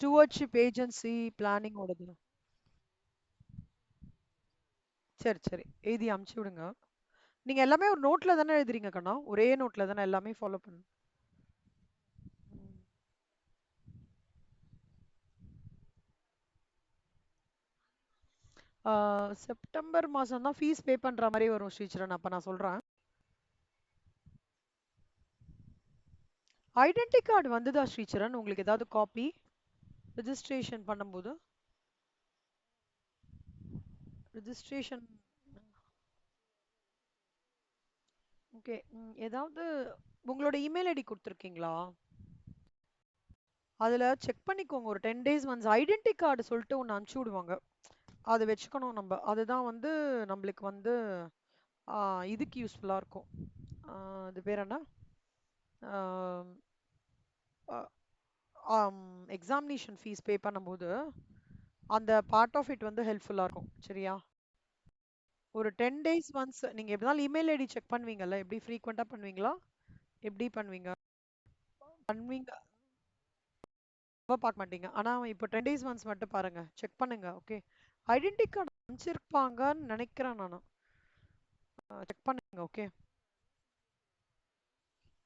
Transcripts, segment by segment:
Stewardship agency planning ஓடது. சரி சரி, எழுதி அமுச்சு விடுங்க. நீங்க எல்லாமே ஒரு நோட்ல தானே எழுதுறீங்க கண்ணா? ஒரே நோட்ல தானே எல்லாமே ஃபாலோ பண்ணு. செப்டம்பர் மாசம் தான் ஃபீஸ் பே பண்ற மாதிரி வரும் ஸ்ரீச்சரன். அப்ப நான் சொல்றேன். ஐடென்டி கார்டு வந்துதா ஸ்ரீச்சரன்? உங்களுக்கு ஏதாவது காப்பி ரெஜிஸ்ட்ரேஷன் பண்ணும்போது? ரெஜிஸ்ட்ரேஷன். ஓகே. ஏதாவது உங்களோட இமெயில் ஐடி கொடுத்துருக்கீங்களா? அதுல செக் பண்ணிக்கோங்க. ஒரு 10 டேஸ் ஒன்ஸ் ஐடென்டி கார்டு சொல்லிட்டு ஒன்று அனுப்பிச்சு விடுவாங்க. அதை வச்சுக்கணும் நம்ம. அதுதான் வந்து நம்மளுக்கு வந்து இதுக்கு யூஸ்ஃபுல்லா இருக்கும். அது பேர் என்ன? எக்ஸாமினேஷன் ஃபீஸ் பே பண்ணும்போது அந்த பார்ட் ஆஃப் இட் வந்து ஹெல்ப்ஃபுல்லா இருக்கும். சரியா? ஒரு 10 டேஸ் ஒன்ஸ் நீங்க எப்படினாலும் இமெயில் ஐடி செக் பண்ணுவீங்கல்ல? எப்படி ஃப்ரீக்வெண்டா பண்ணுவீங்களா? எப்படி பண்ணுவீங்க? பண்ணுவீங்க. ரொம்ப பார்க்க மாட்டீங்க. ஆனா இப்போ 10 டேஸ் ஒன்ஸ் மட்டும் பாருங்க. செக் பண்ணுங்க. ஓகே. ஐடென்டி கார்டு அனுப்பிச்சிருப்பாங்கன்னு நினைக்கிறேன் நானு. செக் பண்ணுங்க. ஓகே.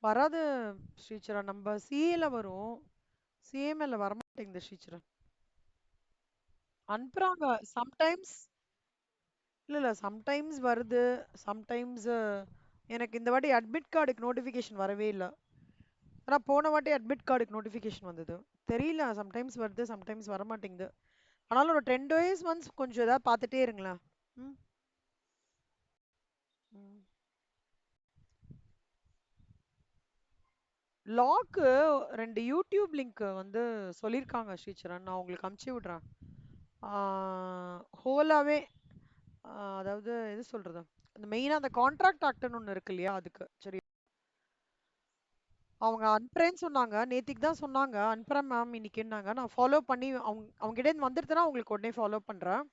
வராது ஸ்ரீச்சரா. நம்ம சிஏல வரும். சிஎம்எல்ல வரமாட்டேங்குது ஸ்ரீச்சரா. அனுப்புறாங்க சம்டைம்ஸ். இல்ல இல்ல, சம்டைம்ஸ் வருது. சம்டைம்ஸ் எனக்கு இந்த வாட்டி அட்மிட் கார்டுக்கு நோட்டிஃபிகேஷன் வரவே இல்ல. ஆனா போன வாட்டி அட்மிட் கார்டுக்கு நோட்டிஃபிகேஷன் வந்தது. தெரியல, சம்டைம்ஸ் வருது சம்டைம்ஸ் வர மாட்டேங்குது. ஆனாலும் ஒரு 10 டேஸ் ஒன்ஸ் கொஞ்சம் ஏதாவது பார்த்துட்டே இருங்களேன். ம். ம். லாக்கு 2 யூடியூப் லிங்க் வந்து சொல்லியிருக்காங்க ஸ்ரீச்சரன். நான் உங்களுக்கு அமுச்சு விடுறேன். ஹோலாவே அதாவது எது சொல்றது, அந்த மெயினா அந்த கான்ட்ராக்ட் ஆக்ட்னு ஒன்று இருக்கு இல்லையா, அதுக்கு சரி. அவங்க அனுப்புறேன்னு சொன்னாங்க. நேத்திக்கு தான் சொன்னாங்க அனுப்புறேன் மேம் இன்னைக்குன்னாங்க. நான் ஃபாலோ பண்ணி அவங்க கிட்ட இருந்து வந்துருதுன்னா உங்களுக்கு உடனே ஃபாலோ பண்றேன்.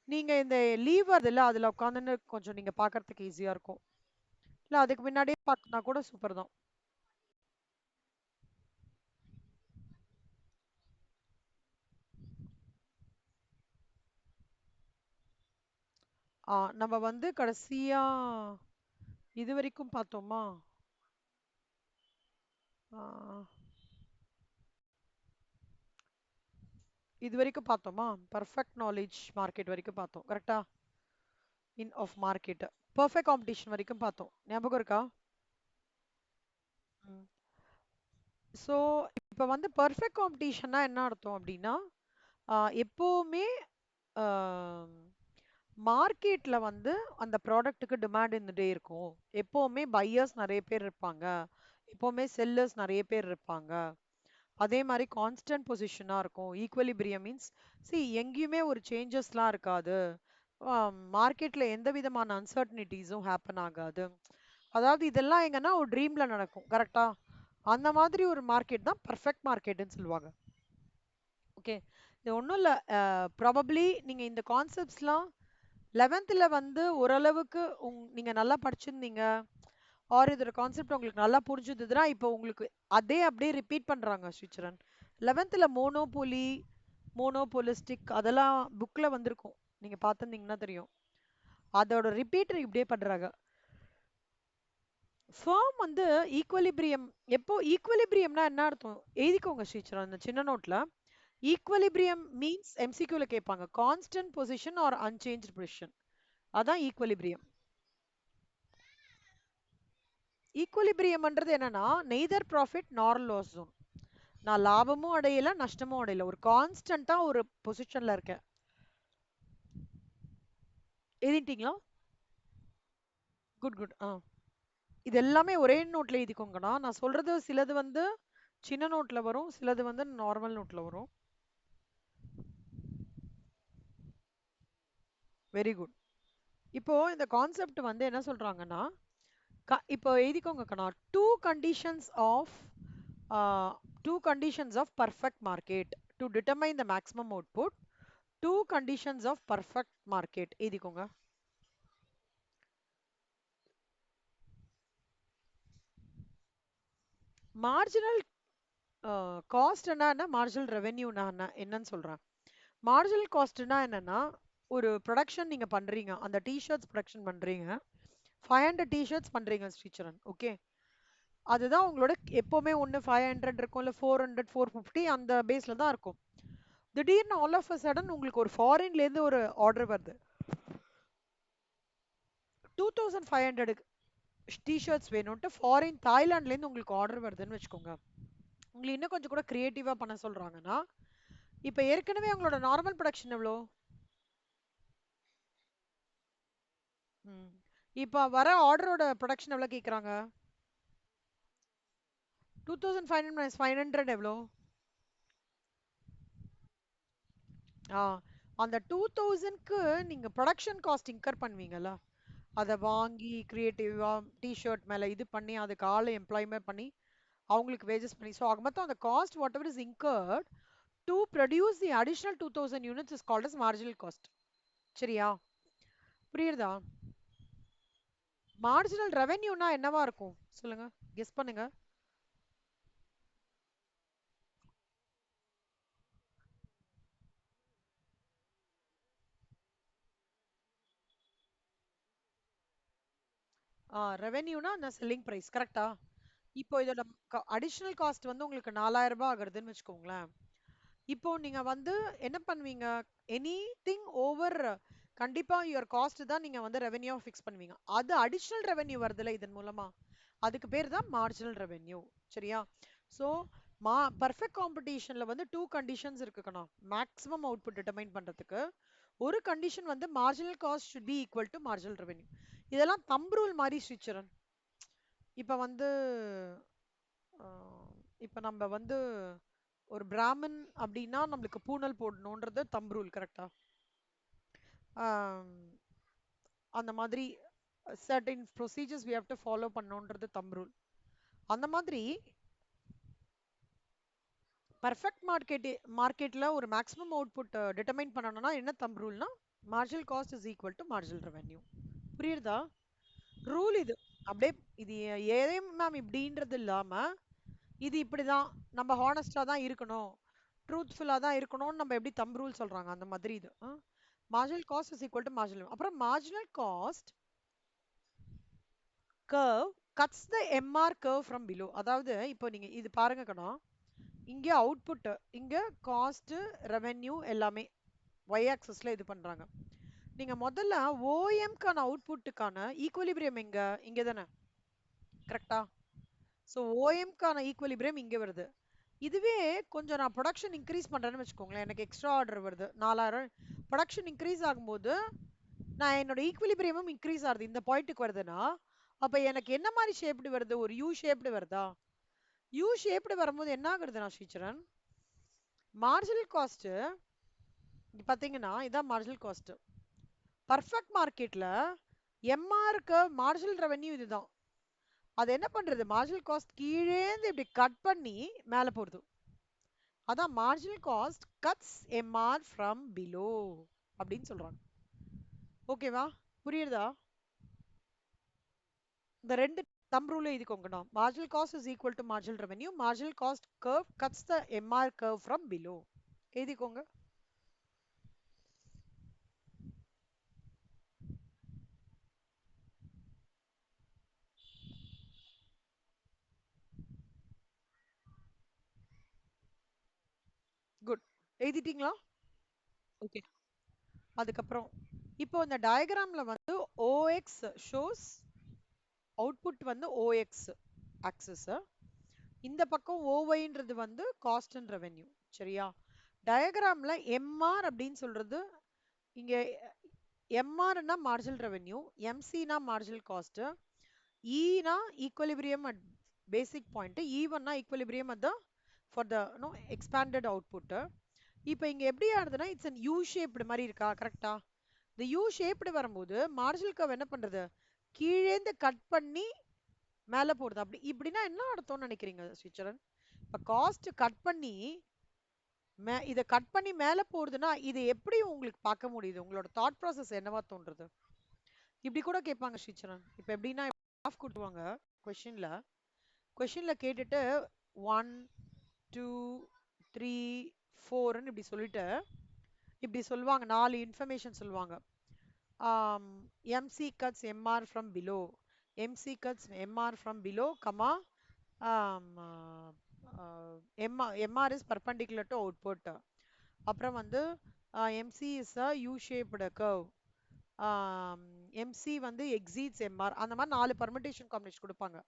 நீங்க இந்த லீவ் வருதுல்ல, அதுல உட்காந்துன்னு கொஞ்சம் நீங்க பாக்குறதுக்கு ஈஸியா இருக்கும். இல்ல அதுக்கு முன்னாடியே பார்க்கனா கூட சூப்பர் தான். நம்ம வந்து கடைசியா இது வரைக்கும் பார்த்தோமா? ஆ, இது வரைக்கும் பார்த்தோமா? பர்ஃபெக்ட் நாலேஜ் மார்க்கெட் வரைக்கும் பார்த்தோம். கரெக்டா? இன் ஆஃப் மார்க்கெட். பர்ஃபெக்ட் காம்படிஷன் வரைக்கும் பார்த்தோம். ஞாபகம் இருக்கா? ஸோ இப்போ வந்து பர்ஃபெக்ட் காம்படிஷன்னா என்ன அர்த்தம் அப்படின்னா, எப்பவுமே மார்க்கெட்ல வந்து அந்த ப்ராடக்ட்டுக்கு டிமாண்ட் இருந்துட்டே இருக்கும். எப்பவுமே பையர்ஸ் நிறைய பேர் இருப்பாங்க. எப்பவுமே செல்லர்ஸ் நிறைய பேர் இருப்பாங்க. அதே மாதிரி கான்ஸ்டன்ட் பொசிஷனா இருக்கும். ஈக்குவலிபிரியம் மீன்ஸ் எங்கேயுமே ஒரு சேஞ்சஸ்லாம் இருக்காது. மார்க்கெட்ல எந்த விதமான அன்சர்டனிட்டிஸும் ஹேப்பன் ஆகாது. அதாவது இதெல்லாம் எங்கன்னா ஒரு ட்ரீம்ல நடக்கும். கரெக்டா? அந்த மாதிரி ஒரு மார்க்கெட் தான் பர்ஃபெக்ட் மார்க்கெட்னு சொல்லுவாங்க. ஓகே. இது ஒன்றும் இல்லை. ப்ராபப்ளி நீங்கள் இந்த கான்செப்ட்ஸ்லாம் 11th வந்து ஓரளவுக்கு நீங்க நல்லா படிச்சிருந்தீங்க, ஆர் இதோட கான்செப்ட் உங்களுக்கு நல்லா புரிஞ்சுதுன்னா இப்போ உங்களுக்கு அதே அப்படியே ரிப்பீட் பண்றாங்க ஸ்ரீச்சரன். 11th மோனோபோலி, மோனோபோலிஸ்டிக் அதெல்லாம் புக்ல வந்திருக்கும். நீங்க பார்த்திருந்தீங்கன்னா தெரியும். அதோட ரிப்பீட் இப்படியே பண்றாங்க. ஃபார்ம் வந்து ஈக்குவலிபிரியம். எப்போ ஈக்குவலிபிரியம்னா என்ன அர்த்தம் எழுதிக்கோங்க ஸ்ரீச்சரன் அந்த சின்ன நோட்ல. ஈக்குவலிபிரியம் மீன்ஸ் எம்சிக்யூல கேட்பாங்க. Constant position R unchanged position. அதான் ஈக்குவலிபிரியம். ஈக்குவலிபிரியம்ன்றது என்னன்னா நெய்தர் ப்ராஃபிட் நார் லாஸ் ஜோன். நான் லாபமும் அடையல நஷ்டமும் அடையல, ஒரு கான்ஸ்டன்டா ஒரு பொசிஷன்ல இருக்கேன். எழுதிட்டீங்களா? Good good. இது எல்லாமே ஒரே நோட்ல எழுதிக்கோங்கண்ணா. நான் சொல்றது சிலது வந்து சின்ன நோட்ல வரும், சிலது வந்து நார்மல் நோட்ல வரும். Very good. இப்போ இந்த கான்செப்ட் வந்து என்ன சொல்றாங்கன்னா, இப்போ எழுதிக்கோங்க கண்ணா. Two conditions of two conditions of perfect market to determine the maximum output. Two conditions of perfect market எழுதிக்கோங்க. மார்ஜினல் காஸ்ட்னா என்ன, மார்ஜினல் ரெவென்யூனா என்ன என்னன்னு சொல்றேன். மார்ஜினல் காஸ்ட்னா என்னன்னா, ஒரு ப்ரொடக்ஷன் நீங்க பண்றீங்க, அந்த டிஷர்ட்ஸ் ப்ரொடக்ஷன் பண்றீங்க, 500 டிஷர்ட்ஸ் பண்றீங்க ஸ்ரீச்சரன், ஓகே. அதுதான் உங்களோட எப்பவுமே ஒன்று 500 இருக்கும், இல்லை 400 450 அந்த பேஸ்ல தான் இருக்கும். திடீர்னு ஆல் ஆஃப் அ சடன் உங்களுக்கு ஒரு ஃபாரின்லேருந்து ஒரு ஆர்டர் வருது, 2500 டிஷர்ட்ஸ் வேணும்ட்டு ஃபாரின் தாய்லாண்ட்லேருந்து உங்களுக்கு ஆர்டர் வருதுன்னு வச்சுக்கோங்க. உங்களுக்கு இன்னும் கொஞ்சம் கூட கிரியேட்டிவா பண்ண சொல்றாங்கன்னா, இப்போ ஏற்கனவே உங்களோட நார்மல் ப்ரொடக்ஷன் எவ்வளோ? ம். இப்போ வர ஆர்டரோட ப்ரொடக்ஷன் எவ்வளோ கேட்குறாங்க? 2500 மைனஸ் 500 எவ்வளோ? ஆ, அந்த 2000க்கு நீங்க ப்ரொடக்ஷன் காஸ்ட் இன்கர் பண்ணுவீங்கல்ல, அதை வாங்கி கிரியேட்டிவா டிஷர்ட் மேல இது பண்ணி அதுக்கு ஆளை எம்ப்ளாய்மெண்ட் பண்ணி அவங்களுக்கு வேஜஸ் பண்ணி, ஸோ ஆக மொத்தம் அந்த cost whatever is incurred to produce the additional 2000 units is called as marginal cost. சரியா? புரியுறதா? மார்ஜினல் ரெவென்யூனா என்னவா இருக்கும் சொல்லுங்க, கெஸ் பண்ணுங்க. ரெவென்யூனா அந்த செல்லிங் பிரைஸ், கரெக்டா? இப்போ இதோட அடிஷனல் காஸ்ட் வந்து உங்களுக்கு 4000 ரூபாய் ஆகுறதுன்னு வச்சுக்கோங்களேன். இப்போ நீங்க வந்து என்ன பண்ணுவீங்க, எனி திங் ஓவர், கண்டிப்பா யுவர் காஸ்ட் தான் நீங்க வந்து ரெவென்யூ ஃபிக்ஸ் பண்ணுவீங்க. அது அடிஷனல் ரெவென்யூ வருதுல இதன் மூலமா, அதுக்கு பேர் தான் மார்ஜினல் ரெவென்யூ. சரியா? ஸோ மா பர்ஃபெக்ட் காம்படிஷன்ல வந்து டூ கண்டிஷன்ஸ் இருக்குக்கணும் மேக்ஸிமம் அவுட்புட் டிட்டர்மைன் பண்றதுக்கு. ஒரு கண்டிஷன் வந்து marginal cost should be equal to marginal revenue. இதெல்லாம் தம்ப் ரூல் மாதிரி ஸ்ரீச்சரன். இப்போ வந்து இப்போ நம்ம வந்து ஒரு பிராமின் அப்படின்னா நம்மளுக்கு பூனல் போடணுன்றது தம்ப் ரூல், கரெக்டா? அந்த மாதிரி certain procedures we have to follow பண்ணணுன்றது தம்ப் ரூல். அந்த மாதிரி பர்ஃபெக்ட் மார்க்கெட்ல ஒரு மேக்ஸிமம் அவுட்புட் டிட்டர்மைன் பண்ணணும்னா என்ன தம்ப் ரூல்னா, marginal cost is equal to marginal revenue. புரியுதா? ரூல் இது. அப்படியே இது ஏன் மேம் இப்படின்றது இல்லாம, இது இப்படிதான், நம்ம ஹானஸ்டா தான் இருக்கணும், ட்ரூத்ஃபுல்லா தான் இருக்கணும்னு நம்ம எப்படி தம்ப் ரூல் சொல்றாங்க அந்த மாதிரி இது. Marginal cost is equal to marginal. அப்புறம் marginal cost curve cuts the MR curve from below. அதாவது இப்போ நீங்க இது பாருங்க கண்ணா, இங்க அவுட்புட், இங்க காஸ்ட் ரெவென்யூ எல்லாமே ஒய் ஆக்சஸ்ல இது பண்றாங்க. நீங்க முதல்ல ஓஎம்கான அவுட்புட்டுக்கான ஈக்குவலிபிரியம் எங்க, இங்க தானே, கரெக்டா? ஸோ ஓஎம்கான ஈக்குவலிபிரியம் இங்க வருது. இதுவே கொஞ்சம் நான் ப்ரொடக்ஷன் இன்க்ரீஸ் பண்றேன்னு வச்சுக்கோங்களேன், எனக்கு எக்ஸ்ட்ரா ஆர்டர் வருது 4000, ப்ரொடக்ஷன் இன்க்ரீஸ் ஆகும்போது நான் என்னோட ஈக்குவலிபிரியமும் இன்க்ரீஸ் ஆகுது இந்த பாயிண்ட்டுக்கு வருதுன்னா, அப்ப எனக்கு என்ன மாதிரி ஷேப்டு வருது, ஒரு யூ ஷேப்டு வருதா? யூ ஷேப்டு வரும்போது என்ன ஆகுதுண்ணா ஸ்ரீச்சரன், மார்ஜினல் காஸ்ட் பாத்தீங்கன்னா இதான் மார்ஜினல் காஸ்ட். பர்ஃபெக்ட் மார்க்கெட்ல எம்ஆருக்கு மார்ஜினல் ரெவென்யூ இதுதான். அது என்ன பண்றது, மார்ஜினல் காஸ்ட் கீழேந்து இப்படி கட் பண்ணி மேல போறது. அதான் marginal cost cuts MR from below அப்படின்னு சொல்றாங்க. ஓகேவா? புரியுதா? இந்த ரெண்டு thumb rule எழுதிக்கோங்கண்ணா. marginal cost is equal to marginal revenue. Marginal cost curve cuts the MR curve from below. எழுதிக்கோங்க. குட். எழுதிட்டீங்களா? ஓகே. அதுக்கப்புறம் இப்போ இந்த டயக்ராம்ல வந்து OX ஷோஸ் அவுட்புட் வந்து OX ஆக்சஸ், இந்த பக்கம் OYன்றது வந்து காஸ்ட் அண்ட் ரெவென்யூ. சரியா? டயக்ராம்ல MR அப்படின்னு சொல்றது, இங்க MRனா மார்ஜினல் ரெவென்யூ, MCனா மார்ஜினல் காஸ்ட், Eனா ஈக்குவலிபிரியம் அட் பேசிக் பாயிண்ட், E1னா equilibrium at the for the expanded output. இப்போ இங்க எப்படி ஆகுதுன்னா இட்ஸ் அன் யூ ஷேப்டு மாதிரி இருக்கா, கரெக்டா? இந்த யூ ஷேப்டு வரும்போது மார்ஜினல் கர்வ் என்ன பண்றது, கீழேந்து கட் பண்ணி மேல போடுது. அப்படி இப்படின்னா என்ன அர்த்தம்னு நினைக்கிறீங்க ஸ்ரீச்சரன்? இப்ப காஸ்ட் கட் பண்ணி இதை கட் பண்ணி மேல போடுதுன்னா இது எப்படி உங்களுக்கு பார்க்க முடியுது, உங்களோட தாட் ப்ராசஸ் என்னவா தோன்றுது? இப்படி கூட கேட்பாங்க ஸ்ரீச்சரன். இப்ப எப்படின்னா கிராஃப் கூட்டுவாங்க கொஷின்ல, கொஷின்ல கேட்டுட்டு 1 2 3 4ன்னு இப்படி சொல்லிட்டு இப்படி சொல்லுவாங்க, 4 இன்ஃபர்மேஷன் சொல்லுவாங்க. MC cuts MR from below, MC cuts MR from below, comma, um, uh, MR is perpendicular to output. அப்புறம் வந்து MC is a U-shaped curve. MC வந்து exceeds MR. அந்த மாதிரி 4 permutation combination கொடுப்பாங்க.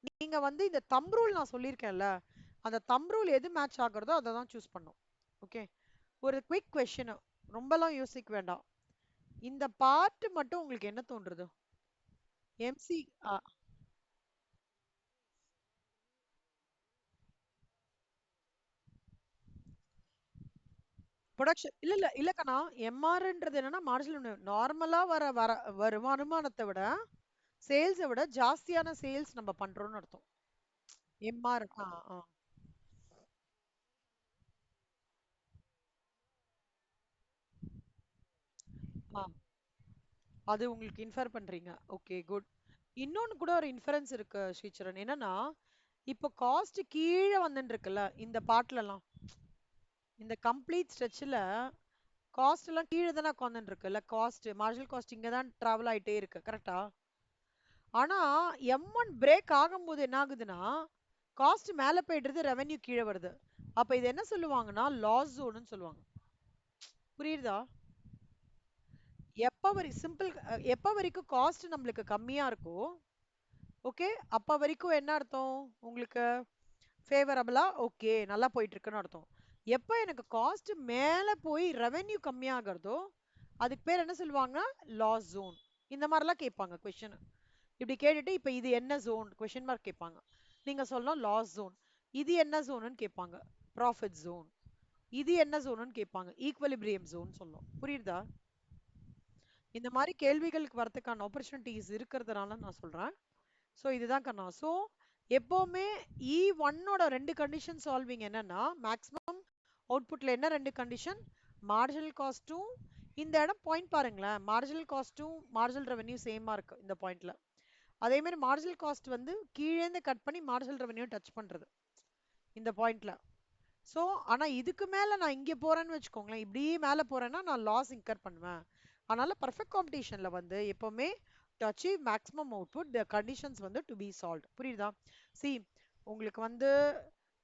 நீங்க வந்து இந்த thumb rule நான் சொல்லியிருக்கேன்ல, அந்த thumb rule எது மேட்ச் ஆகுறதோ அதை தான் சூஸ் பண்ணும். ஓகே, ஒரு குவிக் கொஸ்டின், ரொம்பலாம் யோசிக்க வேண்டாம். இந்த பார்ட் மட்டும் உங்களுக்கு என்ன தோன்றுது? எம்சி ப்ரொடக்ஷன் இல்ல இல்ல இல்ல கண்ணா, எம்ஆர்ன்றது என்னன்னா மார்ஜினல் நார்மலா வர வர வரும் வருமானத்தை விட சேல்ஸை விட ஜாஸ்தியான சேல்ஸ் நம்ம பண்றோம்னு அர்த்தம். எம்ஆர் அது உங்களுக்கு இன்ஃபர் பண்றீங்க. Okay good. இன்னொன்னு கூட ஒரு இன்ஃபரன்ஸ் இருக்கு ஸ்ரீச்சரன், என்னன்னா இப்போ காஸ்ட் கீழே வந்துட்டு இருக்குல்ல இந்த பாட்டுலலாம், இந்த கம்ப்ளீட் ஸ்ட்ரெச்சில் காஸ்ட் எல்லாம் கீழே தானே உட்காந்துட்டு இருக்குல்ல, காஸ்ட் மார்ஜினல் காஸ்ட் இங்கே தான் டிராவல் ஆயிட்டே இருக்கு கரெக்டா? ஆனா M1 பிரேக் ஆகும்போது என்ன ஆகுதுன்னா காஸ்ட் மேல போயிடுறது, ரெவென்யூ கீழே வருது. அப்ப இது என்ன சொல்லுவாங்கன்னா லாஸ் ஜோன்னு சொல்லுவாங்க. புரியுதா? சிம்பிள், எப்ப வரைக்கும் காஸ்ட் நம்மளுக்கு கம்மியா இருக்கோ, ஓகே, அப்ப வரைக்கும் என்ன அர்த்தம் உங்களுக்கு? ஃபேவரபிளா ஓகே நல்லா போயிட்டு இருக்குன்னு அர்த்தம். எப்ப எனக்கு காஸ்ட் மேல போய் ரெவென்யூ கம்மியாகிறதோ அதுக்கு பேர் என்ன சொல்லுவாங்க? Loss zone. இந்த மாதிரிலாம் கேட்பாங்க கொஸ்டின். இப்படி கேட்டுட்டு இப்ப இது என்ன ஜோன் கொஸ்டின் மார்க் கேட்பாங்க. நீங்க சொல்லணும் லாஸ் ஜோன். இது என்ன ஜோனுன்னு கேட்பாங்க, ப்ராஃபிட் ஜோன். இது என்ன ஜோனுன்னு கேட்பாங்க, ஈக்குவலிபிரியம் ஜோன் சொல்லணும். புரியுதா? இந்த மாதிரி கேள்விகளுக்கு வரதுக்கான ஆப்பர்ச்சுனிட்டிஸ் இருக்கிறதுனால நான் சொல்றேன். ஸோ இதுதான் கண்ணா. ஸோ எப்பவுமே E1ஓட 2 கண்டிஷன் சால்விங் என்னன்னா, மேக்ஸிமம் அவுட்புட்ல என்ன 2 கண்டிஷன்? மார்ஜினல் காஸ்ட்டும், இந்த இடம் பாயிண்ட் பாருங்களேன், மார்ஜினல் காஸ்ட்டும் மார்ஜினல் ரெவென்யூ சேமா இருக்கு இந்த பாயிண்ட்ல. அதே மாதிரி மார்ஜினல் காஸ்ட் வந்து கீழேந்து கட் பண்ணி மார்ஜினல் ரெவென்யூ டச் பண்றது இந்த பாயிண்ட்ல. ஸோ ஆனா இதுக்கு மேல நான் இங்க போறேன்னு வச்சுக்கோங்களேன், இப்படியே மேல போறேன்னா நான் லாஸ் இன்கர் பண்ணுவேன். அதனால பர்ஃபெக்ட் காம்படிஷன்ல வந்து எப்பவுமே to achieve maximum output the conditions வந்து டு பி சால்வ். புரியுதா? சி, உங்களுக்கு வந்து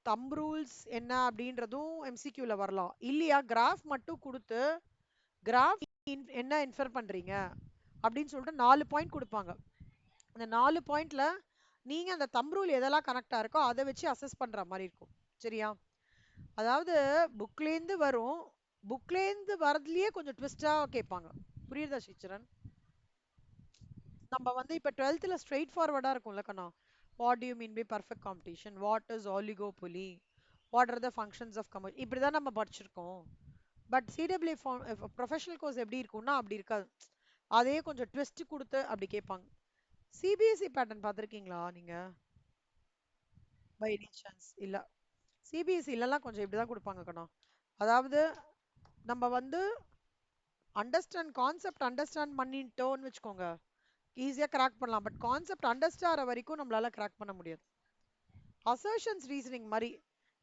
தம் ரூல்ஸ் என்ன அப்படின்றதும் எம்சிக்யூல வரலாம் இல்லையா? கிராஃப் மட்டும் கொடுத்து கிராஃப் என்ன இன்ஃபர் பண்றீங்க அப்படின்னு சொல்லிட்டு 4 பாயிண்ட் கொடுப்பாங்க. அந்த 4 பாயிண்ட்ல நீங்க அந்த தம் ரூல் எதெல்லாம் கனெக்டா இருக்கோ அதை வச்சு அசஸ் பண்ற மாதிரி இருக்கும். சரியா? அதாவது புக்லேருந்து வரும், புக்லேருந்து வரதுலயே கொஞ்சம் ட்விஸ்டா கேட்பாங்க. புரியுதா ஸ்ரீச்சரன்? நம்ம வந்து இப்ப 12th ஸ்ட்ரெயிட் ஃபார்வர்டா இருக்கும்ல கண்ணா, what do you mean by perfect competition, what is oligopoly, what are the functions of commerce, இப்படிதான் நம்ம படிச்சிருக்கோம். பட் சிடபிள்யூ ப்ரொஃபஷனல் கோர்ஸ் எப்படி இருக்கும்னா அப்படி இருக்காது. அதே கொஞ்சம் ட்விஸ்ட் கொடுத்து அப்படி கேட்பாங்க. சிபிஎஸ்சி பேட்டர்ன் பார்த்துருக்கீங்களா நீங்க? பை எனி சான்ஸ் இல்ல? சிபிஎஸ்சிலலாம் கொஞ்சம் இப்படிதான் கொடுப்பாங்க கண்ணா. அதாவது நம்ம வந்து கான்செப்ட் அண்டர்ஸ்டாண்ட் பண்ணிட்டோம்னு வச்சுக்கோங்க, ஈஸியா கிராக் பண்ணலாம். பட் கான்செப்ட் அண்டர்ஸ்டாண்ட் வரைக்கும் நம்மளால கிராக் பண்ண முடியாது. அசர்ஷன்ஸ் ரீசனிங் மாதிரி.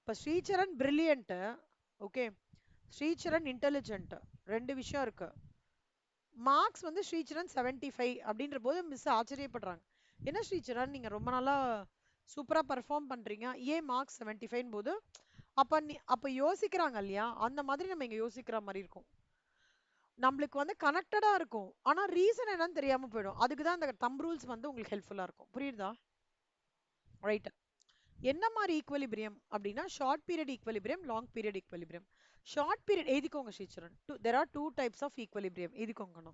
இப்ப Sricharan brilliant, okay, Sricharan intelligent, ரெண்டு விஷயம் இருக்கு. மார்க்ஸ் வந்து ஸ்ரீச்சரன் 75 அப்படின்ற போது மிஸ் ஆச்சரியப்படுறாங்க, என்ன ஸ்ரீச்சரன் நீங்க ரொம்ப நாளா சூப்பரா பெர்ஃபார்ம் பண்றீங்க, ஏன் மார்க்ஸ் 75 போது? அப்ப யோசிக்கிறாங்க இல்லையா, அந்த மாதிரி நம்ம இங்க யோசிக்கிற மாதிரி இருக்கும். நம்மளுக்கு வந்து கனெக்டடா இருக்கும், ஆனா ரீசன் என்னன்னு தெரியாம போயிடும். அதுக்கு தான் அந்த தம் ரூல்ஸ் வந்து உங்களுக்கு ஹெல்ப்ஃபுல்லா இருக்கும். புரியுதா? ரைட். என்ன மாதிரி ஈக்குவலிபிரியம் அப்படின்னா short period equilibrium, long period equilibrium. Short period எழுதிக்கோங்க Sricharan. There are two types of equilibrium, எழுதிக்கோங்க.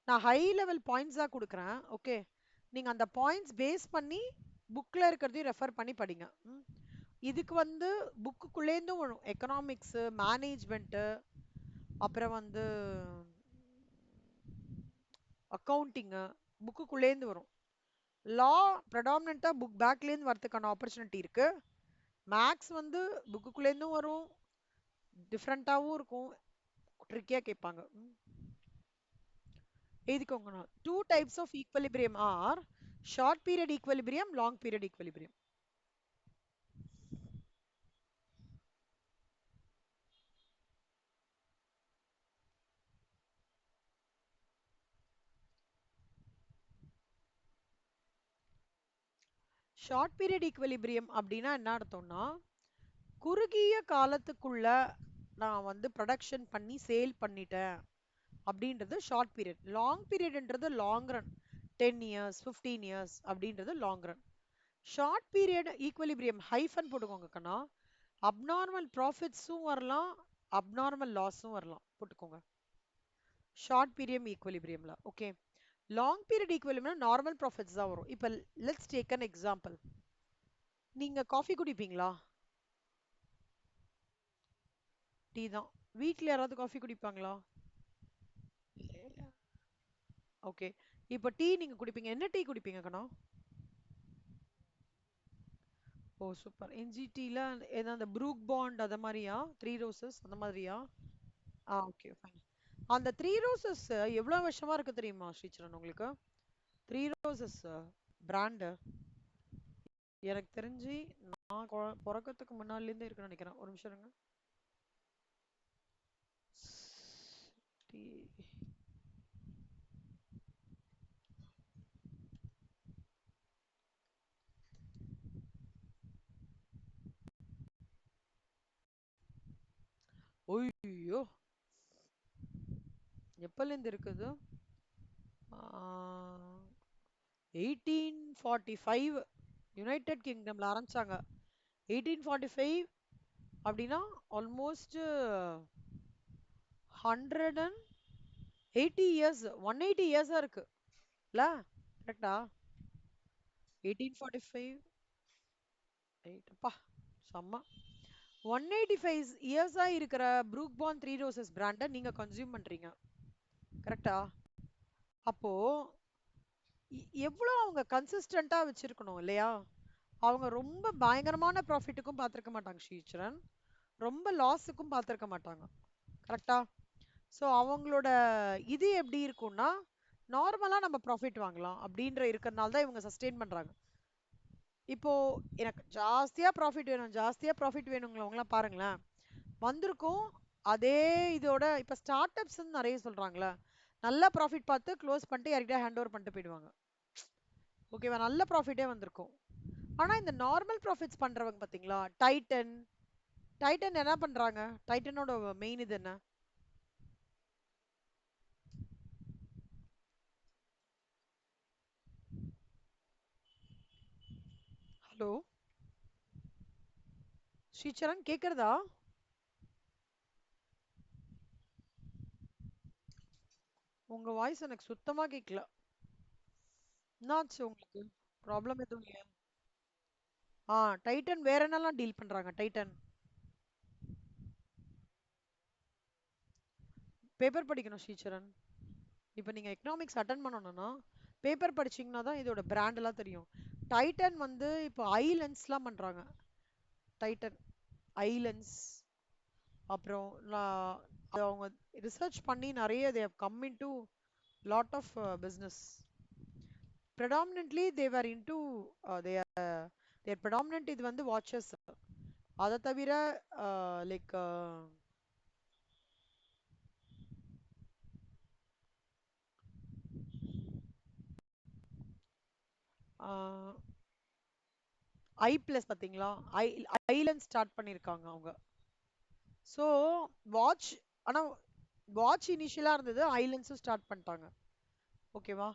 நான் ஹை லெவல் பாயிண்ட்ஸ் தான் கொடுக்குறேன். ஓகே, நீங்க அந்த பாயிண்ட்ஸ் பேஸ் பண்ணி புக்ல இருக்கிறதையும் ரெஃபர் பண்ணி படிங்க. இதுக்கு வந்து புக்குக்குள்ளேருந்தும் வரும், எக்கனாமிக்ஸ், மேனேஜ்மெண்ட், அப்புறம் வந்து அக்கவுண்டிங், புக்குக்குள்ளேருந்து வரும். லா ப்ரெடாமினண்டா புக் பேக்லேருந்து வரதுக்கான ஆப்பர்ச்சுனிட்டி இருக்கு. மேக்ஸ் வந்து புக்குக்குள்ளேருந்தும் வரும், டிஃப்ரெண்ட்டாகவும் இருக்கும், ட்ரிக்கியா கேட்பாங்க. எழுதிக்கோங்க. Two types of equilibrium are, short period equilibrium, long period equilibrium. Short period equilibrium அப்படின்னா என்ன அர்த்தம்னா, குறுகிய காலத்துக்குள்ள நான் வந்து ப்ரொடக்ஷன் பண்ணி சேல் பண்ணிட்டேன் அப்படின்றது ஷார்ட் பீரியட். லாங் பீரியட்ன்றது லாங் ரன். 10 இயர்ஸ் 15 இயர்ஸ் அப்படின்றது long run. Short period equilibrium hyphen போட்டுக்கோங்க கண்ணா. அப்நார்மல் ப்ராஃபிட்ஸும் வரலாம், அப்நார்மல் லாஸும் வரலாம் போட்டுக்கோங்க. ஷார்ட் பீரியட் ஈக்விலிபிரியம்ல okay. Long period equilibrium normal profits தான் வரும். இப்போ லெட்ஸ் டேக் அன் எக்ஸாம்பிள். நீங்க காஃபி குடிப்பீங்களா? டீ தான். வீட்ல யாராவது காஃபி குடிப்பாங்களா? ஓகே. இப்போ டீ நீங்க குடிப்பீங்க. என்ன டீ குடிப்பீங்க கண்ணா? ஓ சூப்பர். இஞ்சி டீல ஏதோ அந்த ப்ரூக் பாண்ட் அத மாதிரியா? த்ரீ ரோசஸ் அந்த மாதிரியா? Okay fine. அந்த த்ரீ ரோசஸ் எவ்வளவு வருஷமா இருக்கு தெரியுமா ஸ்ரீச்சரன் உங்களுக்கு? த்ரீ ரோசஸ் பிராண்டு எனக்கு தெரிஞ்சு நான் பிறக்கத்துக்கு முன்னாடில இருந்தே இருக்குன்னு நினைக்கிறேன். ஒரு நிமிஷம் இருங்க. டீ- ஐயோ எப்பல இருந்து இருக்குது? 1845 யுனைடெட் கிங்டம்ல ஆரம்பிச்சாங்க. 1845 அப்படின்னா ஆல்மோஸ்ட் 180 இயர்ஸ் 180 இயர்ஸா இருக்கு இல்ல? கரெக்டா? 1845 அப்பா செம்ம. 185 இயர்ஸா இருக்கிற ப்ரூக் பாண்ட் த்ரீ ரோசஸ் பிராண்டை நீங்க கன்சியூம் பண்றீங்க. கரெக்டா? அப்போ எவ்வளவு அவங்க கன்சிஸ்டண்டா வச்சிருக்கணும் இல்லையா? அவங்க ரொம்ப பயங்கரமான ப்ராஃபிட்டுக்கும் பார்த்திருக்க மாட்டாங்க ஸ்ரீச்சரன். ரொம்ப லாஸுக்கும் பார்த்திருக்க மாட்டாங்க. கரெக்டா? ஸோ அவங்களோட இது எப்படி இருக்கும்னா, நார்மலா நம்ம ப்ராஃபிட் வாங்கலாம் அப்படின்ற இருக்கிறதுனால தான் இவங்க சஸ்டெயின் பண்றாங்க. இப்போ எனக்கு ஜாஸ்தியா ப்ராஃபிட் வேணும், ஜாஸ்தியா ப்ராஃபிட் வேணுங்களவங்களாம் பாருங்களேன். வந்திருக்கும் அதே இதோட இப்போ ஸ்டார்ட் அப்ஸ் நிறைய சொல்றாங்களே, நல்ல ப்ராஃபிட் பார்த்து க்ளோஸ் பண்ணிட்டு யார்கிட்டயா ஹேண்ட் ஓவர் பண்ணிட்டு போயிடுவாங்க. ஓகேவா? நல்ல ப்ராஃபிட்டே வந்திருக்கும். ஆனா இந்த நார்மல் ப்ராஃபிட்ஸ் பண்றவங்க பாத்தீங்களா, டைட்டன் டைட்டன் என்ன பண்றாங்க? டைட்டனோட மெயின் இது என்ன? ஹலோ ஸ்ரீச்சரன் கேக்குறதா? உங்க வாய்ஸ் எனக்கு சுத்தமா கேட்கல. என்னாச்சு உங்களுக்கு? ப்ராப்ளம் எதுவும் இல்லையா? டைட்டன் வேற என்னெல்லாம் டீல் பண்றாங்க டைட்டன்? பேப்பர் படிக்கணும் ஸ்ரீச்சரன். இப்போ நீங்க எக்கனாமிக்ஸ் அட்டன் பண்ணணும்னா பேப்பர் படிச்சீங்கன்னா தான் இதோட பிராண்ட் எல்லாம் தெரியும். டைட்டன் வந்து இப்போ ஐலண்ட்ஸ்லாம் பண்றாங்க. டைட்டன் ஐலண்ட்ஸ் அப்புறம் அவங்க ரிசர்ச் பண்ணி நிறைய they have come into lot of business. Predominantly they were into their predominant இது வந்து watches. அதை தவிர லைக் ஐ பிளஸ் பாத்தீங்களா? ஐ ஐலண்ட் ஸ்டார்ட் பண்ணியிருக்காங்க அவங்க. ஸோ வாட்ச், ஆனா வாட்ச் இனிஷியலா இருந்தது, ஐலண்ட்ஸும் ஸ்டார்ட் பண்ணிட்டாங்க. ஓகேவா?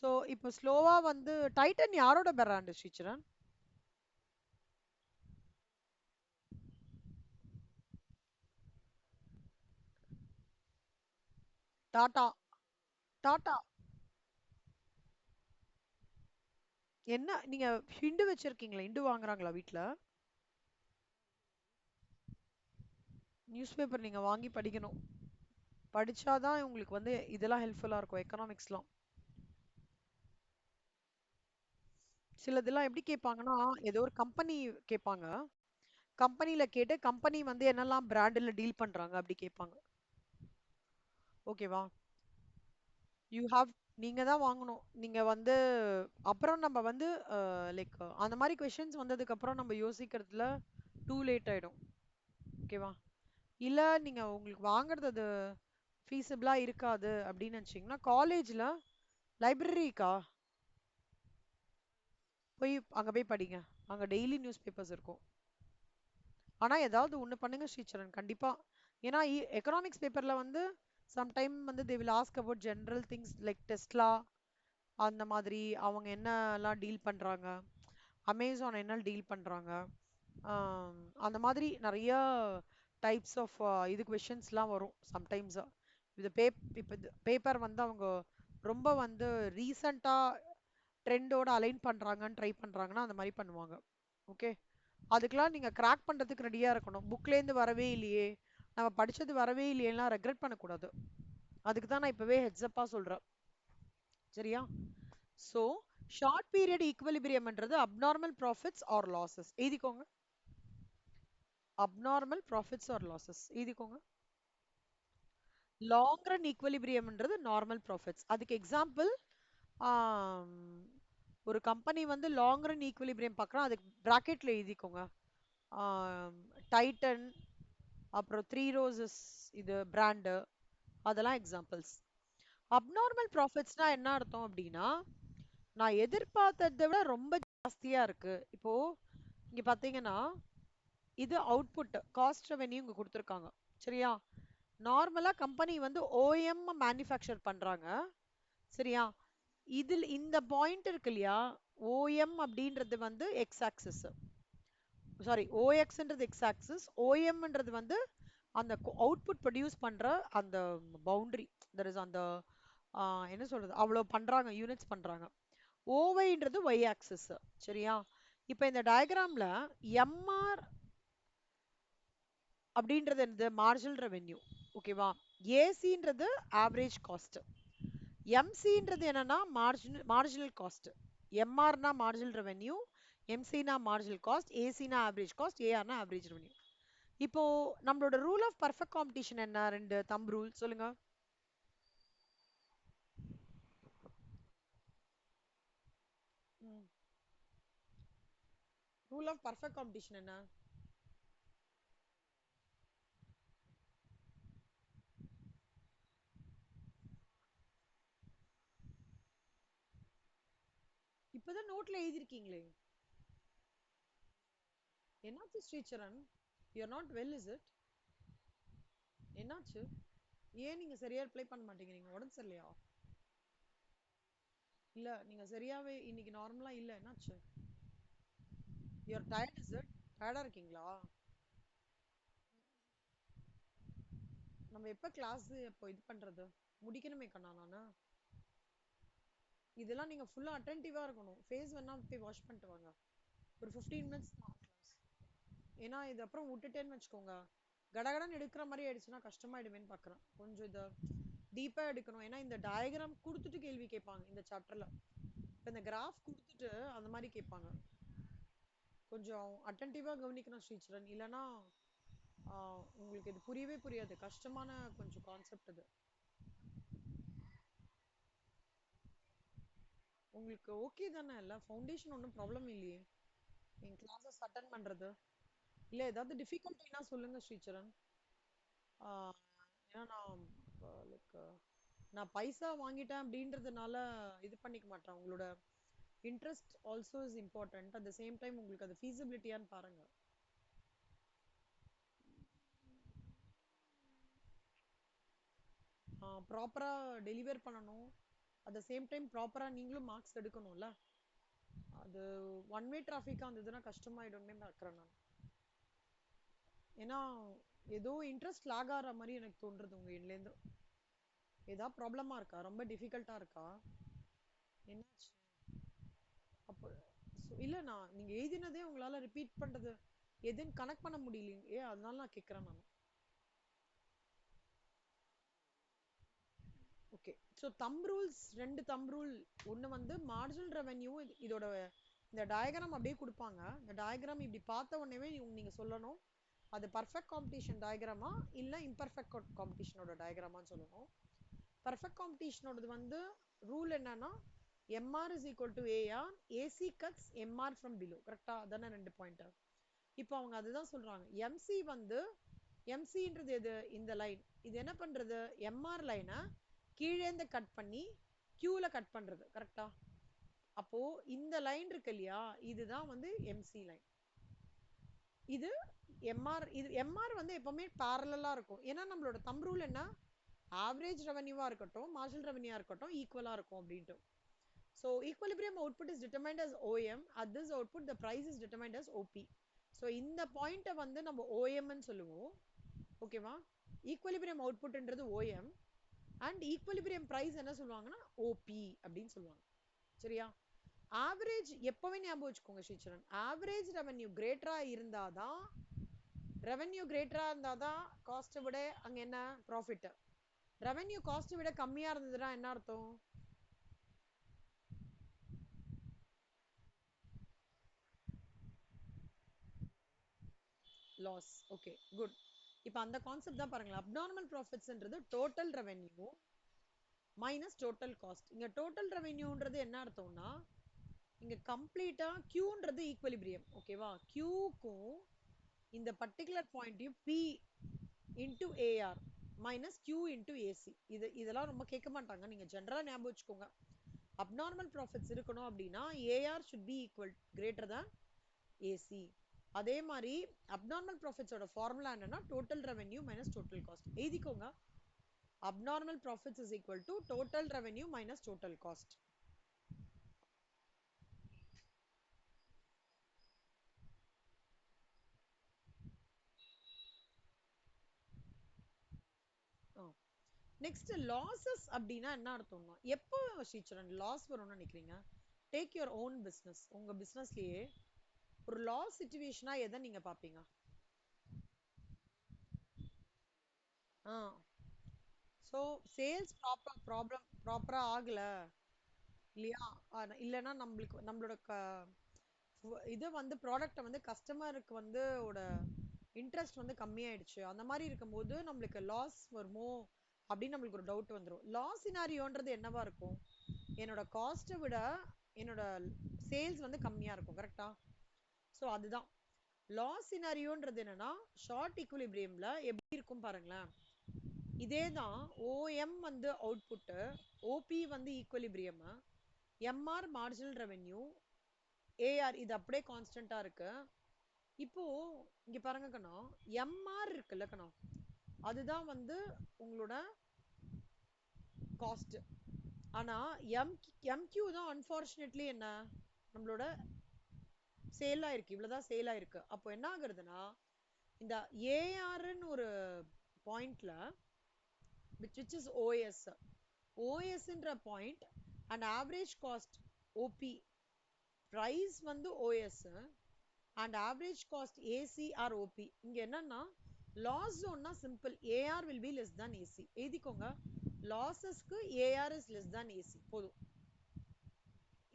ஸோ இப்போ ஸ்லோவா வந்து டைட்டன் யாரோட பிராண்ட் ஸ்ரீச்சரன்? டாடா. டாடா என்ன நீங்க ஹிண்டு வச்சிருக்கீங்களா? ஹிண்டு வாங்குறாங்களா வீட்ல? நியூஸ் பேப்பர் நீங்க வாங்கி படிக்கணும். படிச்சாதான் உங்களுக்கு வந்து இதெல்லாம் ஹெல்ப்ஃபுல்லா இருக்கும் எக்கனாமிக்ஸ்லாம். சிலதெல்லாம் எப்படி கேட்பாங்கன்னா, ஏதோ ஒரு கம்பெனி கேட்பாங்க. கம்பெனில கேட்டு கம்பெனி வந்து என்னெல்லாம் பிராண்டில் டீல் பண்றாங்க அப்படி கேட்பாங்க. ஓகேவா? யூ ஹாவ் நீங்க தான் வாங்கணும். நீங்க வந்து அப்புறம் நம்ம வந்து லைக் அந்த மாதிரி கொஷின்ஸ் வந்ததுக்கு அப்புறம் நம்ம யோசிக்கிறதுல டூ லேட் ஆயிடும். ஓகேவா? இல்ல நீங்க உங்களுக்கு வாங்குறது அது ஃபீஸிபிளா இருக்காது அப்படின்னு நினைச்சீங்கன்னா காலேஜ்ல லைப்ரரிக்கா போய் அங்க போய் படிங்க. அங்க டெய்லி நியூஸ் பேப்பர்ஸ் இருக்கும். ஆனா ஏதாவது ஒண்ணு பண்ணுங்க ஸ்ரீசரண் கண்டிப்பா. ஏன்னா எக்கனாமிக்ஸ் பேப்பர்ல வந்து சம்டைம் வந்து they will ask about general things like Tesla அந்த மாதிரி அவங்க என்னெல்லாம் டீல் பண்றாங்க, அமேசான் என்ன டீல் பண்றாங்க, அந்த மாதிரி நிறைய டைப்ஸ் ஆஃப் இது கொஷின்ஸ்லாம் வரும் சம்டைம்ஸ். இது இப்போ பேப்பர் வந்து அவங்க ரொம்ப வந்து ரீசண்டா ட்ரெண்டோட அலைன் பண்றாங்கன்னு ட்ரை பண்றாங்கன்னா அந்த மாதிரி பண்ணுவாங்க. ஓகே, அதுக்கெல்லாம் நீங்க கிராக் பண்றதுக்கு ரெடியா இருக்கணும். புக்ல இருந்து வரவே இல்லையே, நம்ம படிச்சது வரவே இல்லையெல்லாம் ரெக்ரெட் பண்ணக்கூடாது. அதுக்கு தான் நான் இப்பவே ஹெட்ஸ்அப்பா சொல்றேன். சரியா? ஸோ ஷார்ட் பீரியட் ஈக்குவலிபிரியம்ன்றது அப்நார்மல் ப்ராஃபிட்ஸ் ஆர் லாசஸ். எழுதிக்கோங்க. அப்நார்மல் ப்ராஃபிட்ஸ் ஆர் லாசஸ் எழுதிக்கோங்க. லாங் ரன் ஈக்குவலிபிரியம்ன்றது நார்மல் ப்ராஃபிட்ஸ். அதுக்கு எக்ஸாம்பிள் ஒரு கம்பெனி வந்து லாங் ரன் ஈக்குவலிபிரியம் பார்க்குறோம், அதுக்கு ப்ராக்கெட்ல எழுதிக்கோங்க. டைட்டன், அப்புறம் த்ரீ ரோசஸ் இது பிராண்டு, அதெல்லாம் எக்ஸாம்பிள்ஸ். அப்நார்மல் ப்ராஃபிட்ஸ்னா என்ன அர்த்தம் அப்படின்னா, நான் எதிர்பார்த்ததை விட ரொம்ப ஜாஸ்தியா இருக்கு. இப்போ இங்க பாத்தீங்கன்னா இது அவுட்புட் காஸ்ட் ரெவென்யூ இங்க கொடுத்துருக்காங்க. சரியா? நார்மலா கம்பெனி வந்து ஓஎம் மேனுஃபேக்சர் பண்றாங்க. சரியா? இதில் இந்த பாயிண்ட் இருக்கு இல்லையா, ஓஎம் அப்படின்றது வந்து எக்ஸ் ஆக்சிஸ், சாரி ஓஎக்ஸ்ன்றது எக்ஸ் ஆக்சிஸ், ஓஎம்ன்றது வந்து அந்த அவுட்புட் ப்ரொடியூஸ் பண்ற அந்த பவுண்டரி, தட் இஸ் அந்த என்ன சொல்றது, அவ்வளோ பண்றாங்க, யூனிட்ஸ் பண்றாங்க. ஓவைன்றது ஒய் ஆக்சிஸ். சரியா? இப்போ இந்த டயக்ராம்ல எம்ஆர் அப்படின்றது என்னது, மார்ஜினல் ரெவென்யூ. ஓகேவா? ஏசின்றது ஆவரேஜ் காஸ்ட், எம்சின்றது என்னன்னா மார்ஜினல் காஸ்ட். எம்ஆர்னா மார்ஜினல் ரெவென்யூ, எம்சினா மார்ஜினல் காஸ்ட், ஏசினா ஆவரேஜ் காஸ்ட், ஏஆர்னா ஆவரேஜ் ரெவென்யூ. இப்போ நம்மளோட ரூல் ஆஃப் பர்ஃபெக்ட் காம்படிஷன் என்ன, ரெண்டு தம் ரூல் சொல்லுங்க. ரூல் ஆஃப் பர்ஃபெக்ட் காம்படிஷன் என்ன? இப்பதான் நோட்ல எழுதிருக்கீங்களே. என்னாச்சு Sricharan, you are not well is it? என்னாச்சு? ஏன் நீங்க சரியா ரிப்ளை பண்ண மாட்டேங்கிறீங்க? உடம்பு சரியில்லையா? இல்ல நீங்க சரியாவே இன்னைக்கு நார்மலா இல்ல, என்னாச்சு? You are tired is it? டயர்டா இருக்கீங்களா? நம்ம எப்ப கிளாஸ் இப்போ இது பண்றது, முடிக்கணுமே கண்ணா நானு. இதெல்லாம் நீங்க ஃபுல்லா அட்டென்டிவா இருக்கணும். ஃபேஸ் வேணா போய் வாஷ் பண்ணிட்டு வாங்க. ஒரு 15 மினிட்ஸ் தான் கிளாஸ். ஏன்னா இது அப்புறம் விட்டுட்டேன்னு வச்சுக்கோங்க, கடகடன்னு எடுக்கிற மாதிரி ஆயிடுச்சுன்னா கஷ்டமாயிடுவேன்னு பாக்குறேன். கொஞ்சம் இதை டீப்பா எடுக்கணும். ஏன்னா இந்த டயக்ராம் கொடுத்துட்டு கேள்வி கேட்பாங்க இந்த சாப்டர்ல. இப்ப இந்த கிராஃப் கொடுத்துட்டு அந்த மாதிரி கேட்பாங்க. கொஞ்சம் அட்டென்டிவா கவனிக்கணும் ஸ்ரீச்சரன், இல்லைன்னா உங்களுக்கு இது புரியவே புரியாது. கஷ்டமான கொஞ்சம் கான்செப்ட் இது. உங்களுக்கு ஓகே தானே? இல்ல ஃபவுண்டேஷன் ஒன்றும் ப்ராப்ளம் இல்லையே என் கிளாஸஸ் அட்டன் பண்றது? இல்ல ஏதாவது டிஃபிகல்ட்டினா சொல்லுங்க ஸ்ரீச்சரன். ஏன்னா நான் லைக் நான் பைசா வாங்கிட்டேன் அப்படின்றதுனால இது பண்ணிக்க மாட்டேன். உங்களோட interest also is important. At the same time உங்களுக்கு அது ஃபீஸிபிலிட்டியான்னு பாருங்க. ப்ராப்பரா டெலிவர் பண்ணணும். அட் த சேம் டைம் ப்ராப்பரா நீங்களும் மார்க்ஸ் எடுக்கணும்ல. அது ஒன் வே டிராஃபிக்கா இருந்ததுன்னா கஷ்டமாயிடும்னே பார்க்குறேன் நான். ஏன்னா ஏதோ இன்ட்ரெஸ்ட் லாக் ஆகிற மாதிரி எனக்கு தோன்றுறது உங்க இதுலேருந்து. ஏதாவது ப்ராப்ளமா இருக்கா? ரொம்ப டிஃபிகல்ட்டா இருக்கா? என்னாச்சு அப்போ? இல்லைண்ணா நீங்க எழுதினதே உங்களால ரிப்பீட் பண்றது எதுன்னு கனெக்ட் பண்ண முடியலையே, அதனால நான் கேட்குறேன் நான். ஓகே, ஸோ தம் ரூல்ஸ், ரெண்டு தம் ரூல். ஒன்று வந்து மார்ஜினல் ரெவென்யூ, இதோட இந்த டயக்ராம் அப்படியே கொடுப்பாங்க. இந்த டயக்ராம் இப்படி பார்த்த உடனே நீங்க சொல்லணும் அது பர்ஃபெக்ட் காம்படிஷன் டயக்ராமா இல்லை இம்பர்ஃபெக்ட் காம்படிஷனோட டயக்ராமான்னு சொல்லணும். பர்ஃபெக்ட் காம்படிஷனோடது வந்து ரூல் என்னன்னா MR is equal to AR, AC cuts MR from below. கரெக்டா? அதானே ரெண்டு பாயிண்ட். இப்போ அவங்க அதுதான் சொல்றாங்க. எம்சி வந்து எம்சின்றது எது, இந்த லைன். இது என்ன பண்றது, எம்ஆர் லைனை கீழேந்து கட் பண்ணி கியூல கட் பண்றது. கரெக்டா? அப்போ இந்த லைன் இருக்கு இல்லையா, இதுதான் வந்து எம்சி லைன். இது எம்ஆர். இது எம்ஆர் வந்து எப்பவுமே பேரலா இருக்கும். ஏன்னா நம்மளோட தம் ரூல் என்ன, ஆவரேஜ் ரெவன்யூவா இருக்கட்டும் மார்ஜினல் ரெவன்யூவா இருக்கட்டும் ஈக்குவலா இருக்கும் அப்படின்ட்டு. So equilibrium output is determined as OM. At this output the price is determined as OP. So இந்த பாயிண்ட வந்து நம்ம OM ன்னு சொல்லுவோம். ஓகேவா? ஈக்குவலிபிரியம் அவுட்புட்ன்றது OM and ஈக்குவலிபிரியம் பிரைஸ் என்ன சொல்லுவாங்கன்னா OP அப்படின்னு சொல்லுவாங்க. சரியா? ஆவரேஜ் எப்பவுமே ஞாபகம் வச்சுக்கோங்க ஸ்ரீச்சரன், ஆவரேஜ் ரெவன்யூ கிரேட்டரா இருந்தாதான், ரெவன்யூ கிரேட்டரா இருந்தாதான் காஸ்ட்டை விட அங்க என்ன ப்ராஃபிட். ரெவன்யூ காஸ்ட்டை விட கம்மியா இருந்ததுன்னா என்ன அர்த்தம்? லாஸ். Okay good. இப்போ அந்த கான்செப்ட் தான் பாருங்களேன். அப்நார்மல் ப்ராஃபிட்ஸ்ன்றது total revenue minus total cost. இங்க டோட்டல் ரெவென்யூன்றது என்ன அர்த்தம்னா, இங்க கம்ப்ளீட்டா கியூன்றது ஈக்குவலிபிரியம். ஓகேவா? கியூக்கும் இந்த பர்டிகுலர் பாயிண்ட்டையும் P into AR minus Q into AC. இதெல்லாம் ரொம்ப கேட்க மாட்டாங்க, நீங்க ஜென்ரலா ஞாபகம் வச்சுக்கோங்க. அப்நார்மல் ப்ராஃபிட்ஸ் இருக்கணும் அப்படின்னா AR should be equal greater than AC. அதே மாதிரி அப்நார்மல் ப்ராஃபிட்ஸோட ஃபார்முலா என்னன்னா total revenue minus total cost. எழுதிக்கோங்க. Abnormal profits is equal to total revenue minus total cost. Next losses அப்படின்னா என்ன அர்த்தம்னா, எப்போ ஸ்ரீச்சரன் லாஸ் வரும்னு நினைக்கிறீங்க? Take your own business. உங்க பிசினஸ்லயே ஒரு லாஸ் சிச்சுவேஷனா எதை நீங்க பாப்பீங்க? ஸோ சேல்ஸ் ப்ராப்பரா ஆகல இல்லையா, இல்லைன்னா நம்மளோட இது வந்து ப்ராடக்ட்டை வந்து கஸ்டமருக்கு வந்து இன்ட்ரெஸ்ட் வந்து கம்மியாயிடுச்சு, அந்த மாதிரி இருக்கும்போது நம்மளுக்கு லாஸ் வருமோ அப்படின்னு நம்மளுக்கு ஒரு டவுட் வந்துடும். லாஸ் சினாரியோன்றது என்னவா இருக்கும்? என்னோட காஸ்ட்டை விட என்னோட சேல்ஸ் வந்து கம்மியா இருக்கும். கரெக்டா? ஸோ அதுதான் லாஸ் சினாரியோன்றது. என்னன்னா ஷார்ட் ஈக்குலிபிரியம்ல எப்படி இருக்கும் பாருங்களேன். இதே தான் ஓஎம் வந்து அவுட்புட்டு, ஓபி வந்து equilibrium, MR marginal revenue, AR இது அப்படியே கான்ஸ்டன்டா இருக்கு. இப்போ இங்க பாருங்க கண்ணா, எம்ஆர் இருக்குல்ல கண்ணா, அதுதான் வந்து உங்களோட காஸ்ட். ஆனா எம்கியூ தான் அன்பார்ச்சுனேட்லி என்ன நம்மளோட சேல் ஆயிருக்கு, இவ்வளவுதான் சேல் ஆயிருக்கு. அப்போ என்ன ஆகுறதுன்னா, இந்த ஏஆர்னு ஒரு பாயிண்ட்ல which is OS. OS ன்ற point and average cost OP, price வந்து OS and average cost AC or OP. இங்க என்னன்னா லாஸ் ஜோன்னா simple, AR will be less than AC. எழுதிக்கோங்க, லாசஸ்க்கு AR is less than AC போதும்.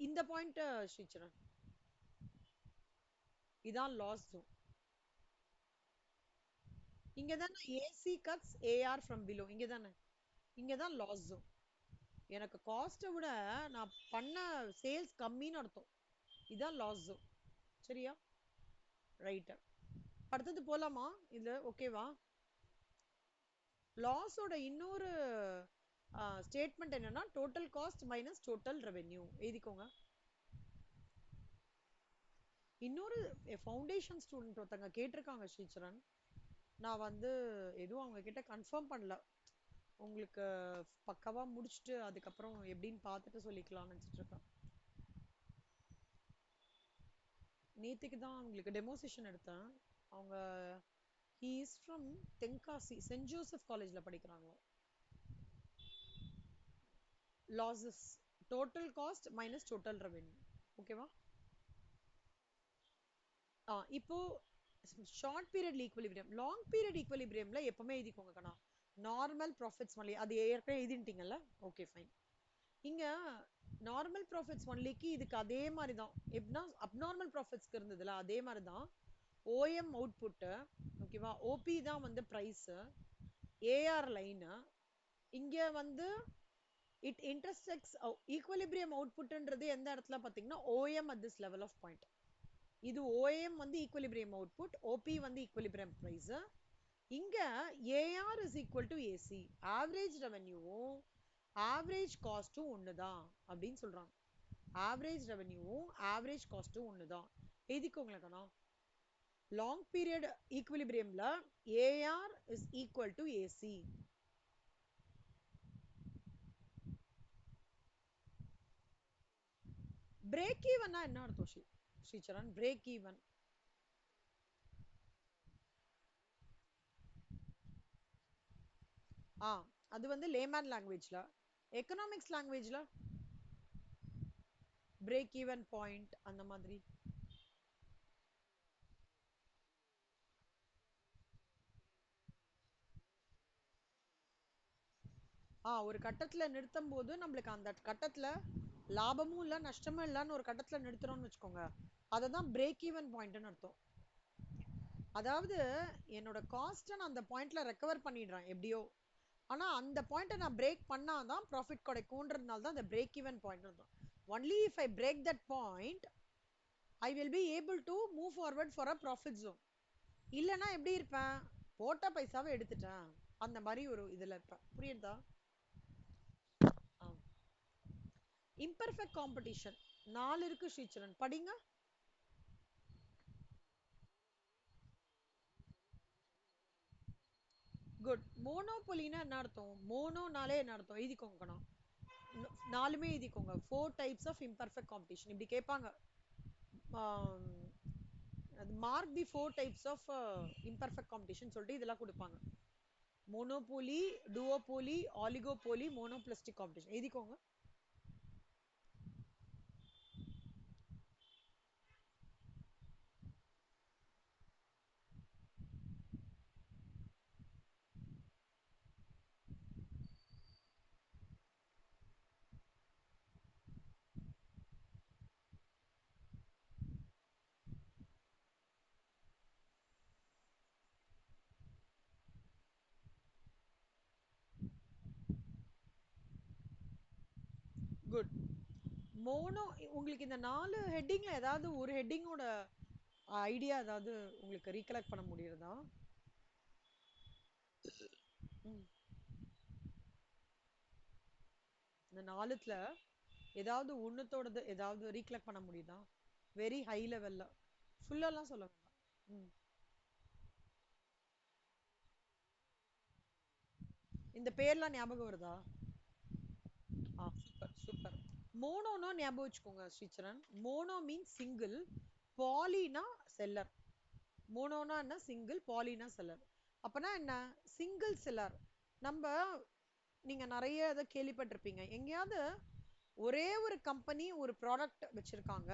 இந்த பாயிண்ட் ஸ்ரீச்சரன், இதான் loss zone. இங்க தானே AC cuts AR from below, இங்க தானே, இங்க தான் லாஸ் ஜோன். எனக்கு காஸ்ட்டை விட நான் பண்ண சேல்ஸ் கம்மின்னு அர்த்தம். இதான் லாஸ் ஜோன். சரியா? ரைட். அடுத்தது போலாமா? இது ஓகேவா? லாஸோட இன்னொரு ஸ்டேட்மெண்ட் என்னன்னா total cost minus total revenue. எழுதிக்கோங்க. இன்னொரு ஃபவுண்டேஷன் ஸ்டூடெண்ட் ஒருத்தங்க கேட்டிருக்காங்க ஸ்ரீச்சரன், நான் வந்து எதுவும் அவங்க கிட்ட கன்ஃபார்ம் பண்ணல. உங்களுக்கு பக்காவா முடிச்சுட்டு அதுக்கப்புறம் எப்படின்னு பார்த்துட்டு சொல்லிக்கலாம்னு நினச்சிட்டு இருக்கேன். நேற்றுக்கு தான் அவங்களுக்கு டெமோ செஷன் எடுத்தேன். அவங்க he is from Tenkasi saint Joseph காலேஜ்ல படிக்கிறாங்க. Losses total cost minus total revenue. ஓகேவா? இப்போ short period equilibrium, long period ஈக்குவலிபிரியம்ல எப்பவுமே எழுதிக்கோங்க கண்ணா, நார்மல் ப்ராஃபிட்ஸ் ஒன்லி. அது ஏற்கனவே எழுதிட்டீங்கல்ல, ஓகே ஃபைன். இங்க நார்மல் ப்ராஃபிட்ஸ் ஒன்லிக்கு இதுக்கு அதே மாதிரி தான், எப்படின்னா அப்நார்மல் ப்ராஃபிட்ஸ்க்கு இருந்ததுல அதே மாதிரி தான். ஓஎம் அவுட்புட்டு, ஓகேவா, ஓபி தான் வந்து பிரைஸ், ஏஆர் லைனு. இங்க வந்து இட் இன்டர்செக்ட்ஸ் ஈக்குவலிபிரியம் அவுட்புட்ன்றது எந்த இடத்துல பார்த்தீங்கன்னா OM at this level of point. இது OM வந்து ஈக்குவலிபிரியம் அவுட்புட், OP வந்து ஈக்குவலிபிரியம் பிரைஸ். இங்க AR is equal to AC, average ரெவென்யூவும் ஆவரேஜ் காஸ்டும் ஒண்ணுதான் அப்படின்னு சொல்றாங்க. ஆவரேஜ் ரெவென்யூவும் ஆவரேஜ் காஸ்ட்டும் ஒன்று தான். எழுதிக்கோங்களேக்கண்ணா. லாங் பீரியட் ஈக்குவிலிபிரியம்ல AR is equal to AC. Break ஈவன்னா என்ன அர்த்தம் ஸ்ரீச்சரன்? பிரேக் ஈவன் ஆ அது வந்து லேமேன் லாங்குவேஜ்ல. எக்கனாமிக்ஸ் லாங்குவேஜ்ல பிரேக் ஈவன் பாயிண்ட் அந்த மாதிரி. ஒரு கட்டத்துல நிறுத்தும் போது நம்மளுக்கு அந்த கட்டத்துல லாபமும் இல்ல நஷ்டமும் இல்லன்னு ஒரு கட்டத்துல நிறுத்துறோம்னு வச்சுக்கோங்க, அததான் பிரேக் ஈவன் பாயிண்ட்னு அர்த்தம். அதாவது என்னோட காஸ்ட்டை நான் அந்த பாயிண்ட்ல ரெக்கவர் பண்ணிடுறேன் எப்படியோ, ஆனா அந்த பாயிண்ட்டை நான் பிரேக் பண்ணாதான் ப்ராஃபிட் கிடைக்கும்ன்றதுனால தான் அந்த பிரேக் ஈவன் பாயிண்ட் தான். Only if I break that point I will be able to move forward for a profit zone. இல்லைன்னா எப்படி இருப்பேன்? போட்ட பைசாவை எடுத்துட்டேன் அந்த மாதிரி ஒரு இதுல இருப்பேன். புரியுதா? இம்பர்ஃபெக்ட் காம்படிஷன் 4 இருக்கு ஸ்ரீச்சரன், படிங்க. குட். மோனோபொலினா என்ன அர்த்தம்? மோனோனாலே என்ன அர்த்தம்? எழுதிக்கோங்க. நாலுமே எழுதிக்கோங்க. 4 டைப்ஸ் ஆஃப் இம்பர்ஃபெக்ட் காம்படிஷன் இப்படி கேட்பாங்க. Mark the 4 types of imperfect competition சொல்லிட்டு இதெல்லாம் கொடுப்பாங்க. Monopoly, duopoly, oligopoly, monopolistic competition எழுதிக்கோங்க. குட். மோனோ உங்களுக்கு இந்த 4 ஹெட்டிங்ல ஏதாவது ஒரு ஹெட்டிங்கோட ஐடியா ஏதாவது உங்களுக்கு ரீகலெக்ட் பண்ண முடியுறதா? இந்த 4த்துல ஏதாவது ஒண்ணுத்தோடது ஏதாவது ரீகலெக்ட் பண்ண முடியுதா? வெரி ஹை லெவல்ல. ஃபுல்லாலாம் சொல்ல வேண்டாம். ம். இந்த பேர்லாம் ஞாபகம் வருதா? Super super. மோனோனா ஞாபகம் வச்சுக்கோங்க ஸ்ரீச்சரன். மோனோ மீன்ஸ் சிங்கிள், பாலினா செல்லர். மோனோனா என்ன? சிங்கிள், பாலினா செல்லர். அப்பனா என்ன? Single seller. நம்ம நீங்க நிறைய இதை கேள்விப்பட்டிருப்பீங்க எங்கேயாவது. ஒரே ஒரு கம்பெனி ஒரு ப்ராடக்ட் வச்சிருக்காங்க,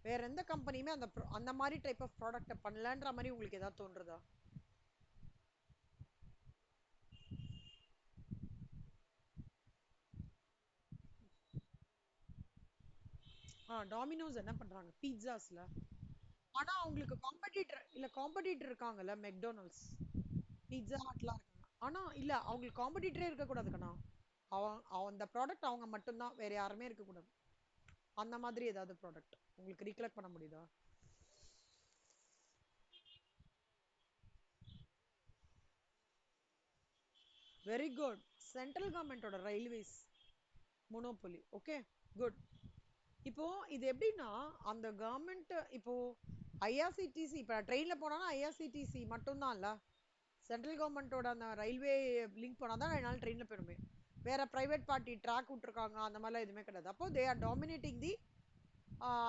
வேற எந்த கம்பெனியுமே அந்த அந்த மாதிரி டைப் ஆஃப் ப்ராடக்ட் பண்ணலன்ற மாதிரி உங்களுக்கு ஏதாவது தோன்றுதா? டாமினோஸ் என்ன பண்றாங்க பீட்சாஸ்ல? ஆனா அவங்களுக்கு காம்படிட்டர் இல்ல, காம்படிட்டர் இருக்காங்கல்ல, மெக்டொனால்ட்ஸ், பீட்சா ஹட்லாம் இருக்காங்க. ஆனா இல்ல, அவங்களுக்கு காம்படிட்டரே இருக்க கூடாதுக்கண்ணா. அந்த ப்ராடக்ட் அவங்க மட்டும்தான், வேற யாருமே இருக்க கூடாது. அந்த மாதிரி ஏதாவது ப்ராடக்ட் உங்களுக்கு ரீகலெக்ட் பண்ண முடியுதா? Very good. சென்ட்ரல் கவர்மெண்டோட ரயில்வேஸ் மோனோபொலி. Okay, good. இப்போ இது எப்படின்னா, அந்த கவர்மெண்ட் இப்போ ஐஆர்சிடிசி, இப்போ ட்ரெயின்ல போனாலும் ஐஆர்சிடிசி மட்டும்தான் இல்ல, சென்ட்ரல் கவர்மெண்டோட அந்த ரயில்வே லிங்க் போனால் தான் என்னால் ட்ரெயினில் போயிடுமே. வேற பிரைவேட் பார்ட்டி ட்ராக் விட்டுருக்காங்க அந்த மாதிரிலாம் எதுவுமே கிடையாது. அப்போ they are dominating the,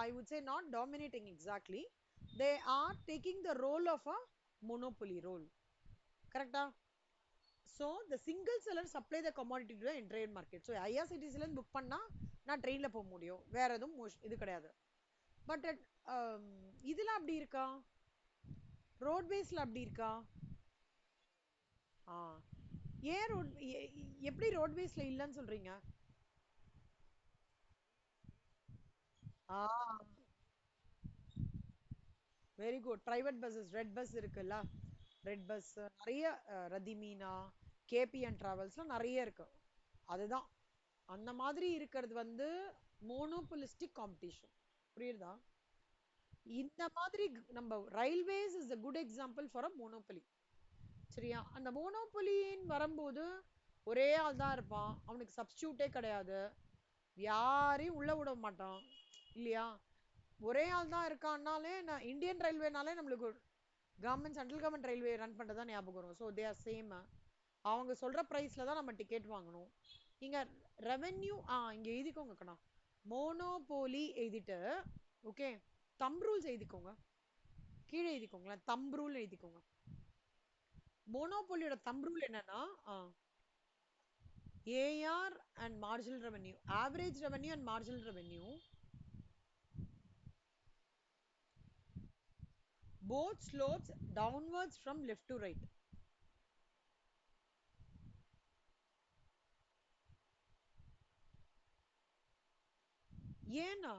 I would say not dominating exactly, they are taking the role of a monopoly role. கரெக்டா? So the single seller supply the commodity to train market. So ஐஆர்சிடிசிலேருந்து book பண்ணால் நான் ட்ரெயினில் போக முடியும், வேற எதுவும் இது கிடையாது. பட் இதெல்லாம் அப்படி இருக்கா? ரோட்வேஸ்ல அப்படி இருக்கா? ஆ ஏன் எப்படி ரோட்வேஸ்ல இல்லைன்னு சொல்றீங்க? ஆ very good. Private buses, red bus இருக்குல்ல, ரெட் பஸ் நிறைய, ரதிமீனா, கேபிஎன் டிராவல்ஸ்லாம் நிறைய இருக்கு. அதுதான் அந்த மாதிரி இருக்கிறது வந்து மோனோபொலிஸ்டிக் காம்படிஷன். புரியுதா? இந்த மாதிரி நம்ம railways is a good example for a monopoly. சரியா? அந்த மோனோபொலின்னு வரும்போது ஒரே ஆள் தான் இருப்பான், அவனுக்கு சப்ஸ்டியூட்டே கிடையாது. யாரையும் உள்ள விட மாட்டான் இல்லையா? ஒரே ஆள் தான் இருக்கான்னாலே நான் இந்தியன் ரயில்வேனாலே நம்மளுக்கு government central government railway run பண்ணுறதா ஞாபகம் வரும். So they are same. அவங்க சொல்ற பிரைஸ்ல தான் நம்ம டிக்கெட் வாங்கணும். இங்க ரெவென்யூ இங்க எழுதிக்கோங்க கண்ணா. மோனோபோலி எழுதிட்டு ஓகே தம் ரூல்ஸ் எழுதிக்கோங்க. கீழே எழுதிக்கோங்களேன், தம் ரூல் எழுதிக்கோங்க. மோனோபோலியோட தம் ரூல் என்னன்னா AR and marginal revenue, average revenue and marginal revenue both slopes downwards from left to right. ஏன்னா